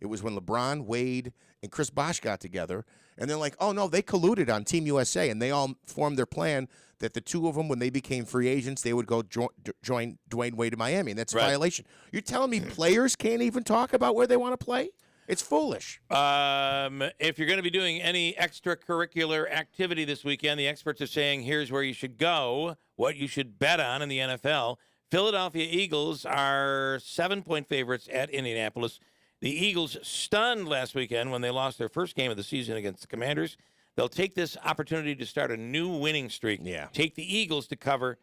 it was when LeBron, Wade, and Chris Bosh got together. And they're like, oh, no, they colluded on Team USA. And they all formed their plan that the two of them, when they became free agents, they would go join Dwayne Wade in Miami. And that's a violation. You're telling me players can't even talk about where they want to play? It's foolish. If you're going to be doing any extracurricular activity this weekend, the experts are saying here's where you should go, what you should bet on in the NFL. Philadelphia Eagles are 7-point favorites at Indianapolis. The Eagles stunned last weekend when they lost their first game of the season against the Commanders. They'll take this opportunity to start a new winning streak. Yeah. Take the Eagles to cover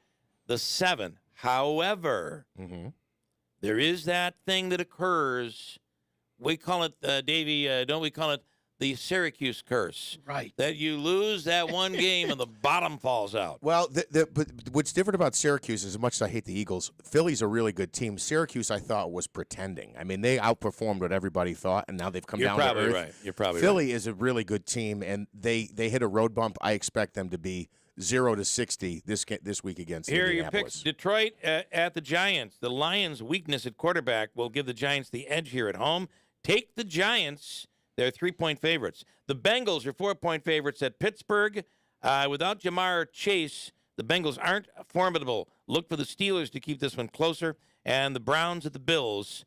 the 7. However, there is that thing that occurs. We call it, Davey, don't we call it the Syracuse curse? Right. That you lose that one game and the bottom falls out. Well, but what's different about Syracuse is, as much as I hate the Eagles, Philly's a really good team. Syracuse, I thought, was pretending. I mean, they outperformed what everybody thought, and now they've come down to earth. You're probably right. Philly is a really good team, and they hit a road bump. I expect them to be 0-60 this week against Here are your Indianapolis. picks. Detroit at the Giants. The Lions' weakness at quarterback will give the Giants the edge here at home. Take the Giants. They're 3-point favorites. The Bengals are 4-point favorites at Pittsburgh. Without Jamar Chase, the Bengals aren't formidable. Look for the Steelers to keep this one closer. And the Browns at the Bills.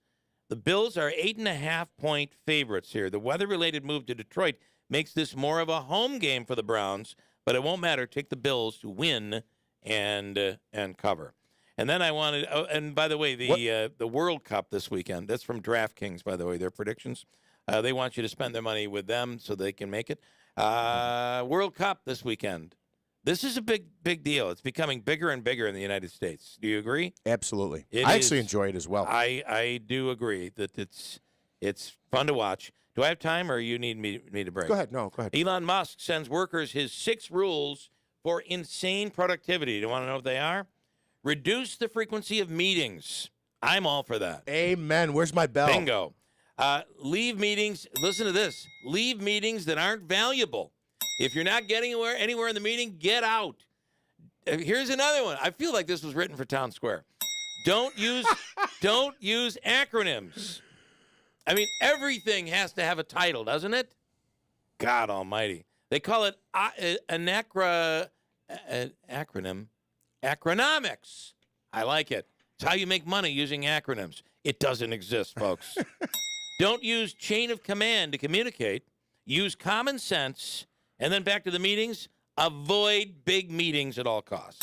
The Bills are 8.5-point favorites here. The weather-related move to Detroit makes this more of a home game for the Browns, but it won't matter. Take the Bills to win and cover. And then I wanted, and by the way, the World Cup this weekend, that's from DraftKings, by the way, their predictions. They want you to spend their money with them so they can make it. World Cup this weekend. This is a big deal. It's becoming bigger and bigger in the United States. Do you agree? Absolutely. I actually enjoy it as well. I do agree that it's fun to watch. Do I have time, or you need me to break? Go ahead. No, go ahead. Elon Musk sends workers his 6 rules for insane productivity. Do you want to know what they are? Reduce the frequency of meetings. I'm all for that. Amen. Where's my bell? Bingo. Leave meetings. Listen to this. Leave meetings that aren't valuable. If you're not getting anywhere in the meeting, get out. Here's another one. I feel like this was written for Town Square. Don't use acronyms. I mean, everything has to have a title, doesn't it? God almighty. They call it acronym. Acronomics. I like it. It's how you make money using acronyms. It doesn't exist, folks. Don't use chain of command to communicate. Use common sense. And then back to the meetings. Avoid big meetings at all costs.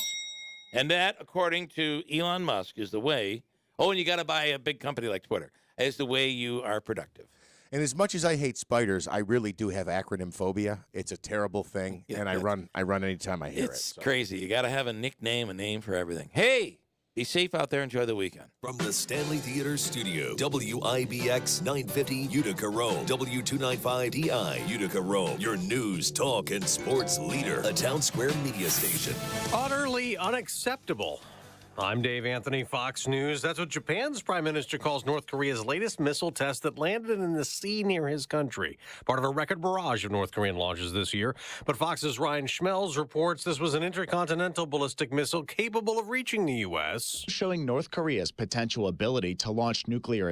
And that, according to Elon Musk, is the way. Oh, and you got to buy a big company like Twitter. Is the way you are productive. And as much as I hate spiders, I really do have acronym phobia. It's a terrible thing, and I run anytime I hear it. It's crazy. You got to have a nickname, a name for everything. Hey, be safe out there. Enjoy the weekend. From the Stanley Theater Studio, WIBX 950 Utica Rome, W295DI Utica Rome, your news, talk, and sports leader, a Town Square media station. Utterly unacceptable. I'm Dave Anthony, Fox News. That's what Japan's prime minister calls North Korea's latest missile test that landed in the sea near his country. Part of a record barrage of North Korean launches this year. But Fox's Ryan Schmelz reports this was an intercontinental ballistic missile capable of reaching the U.S. Showing North Korea's potential ability to launch nuclear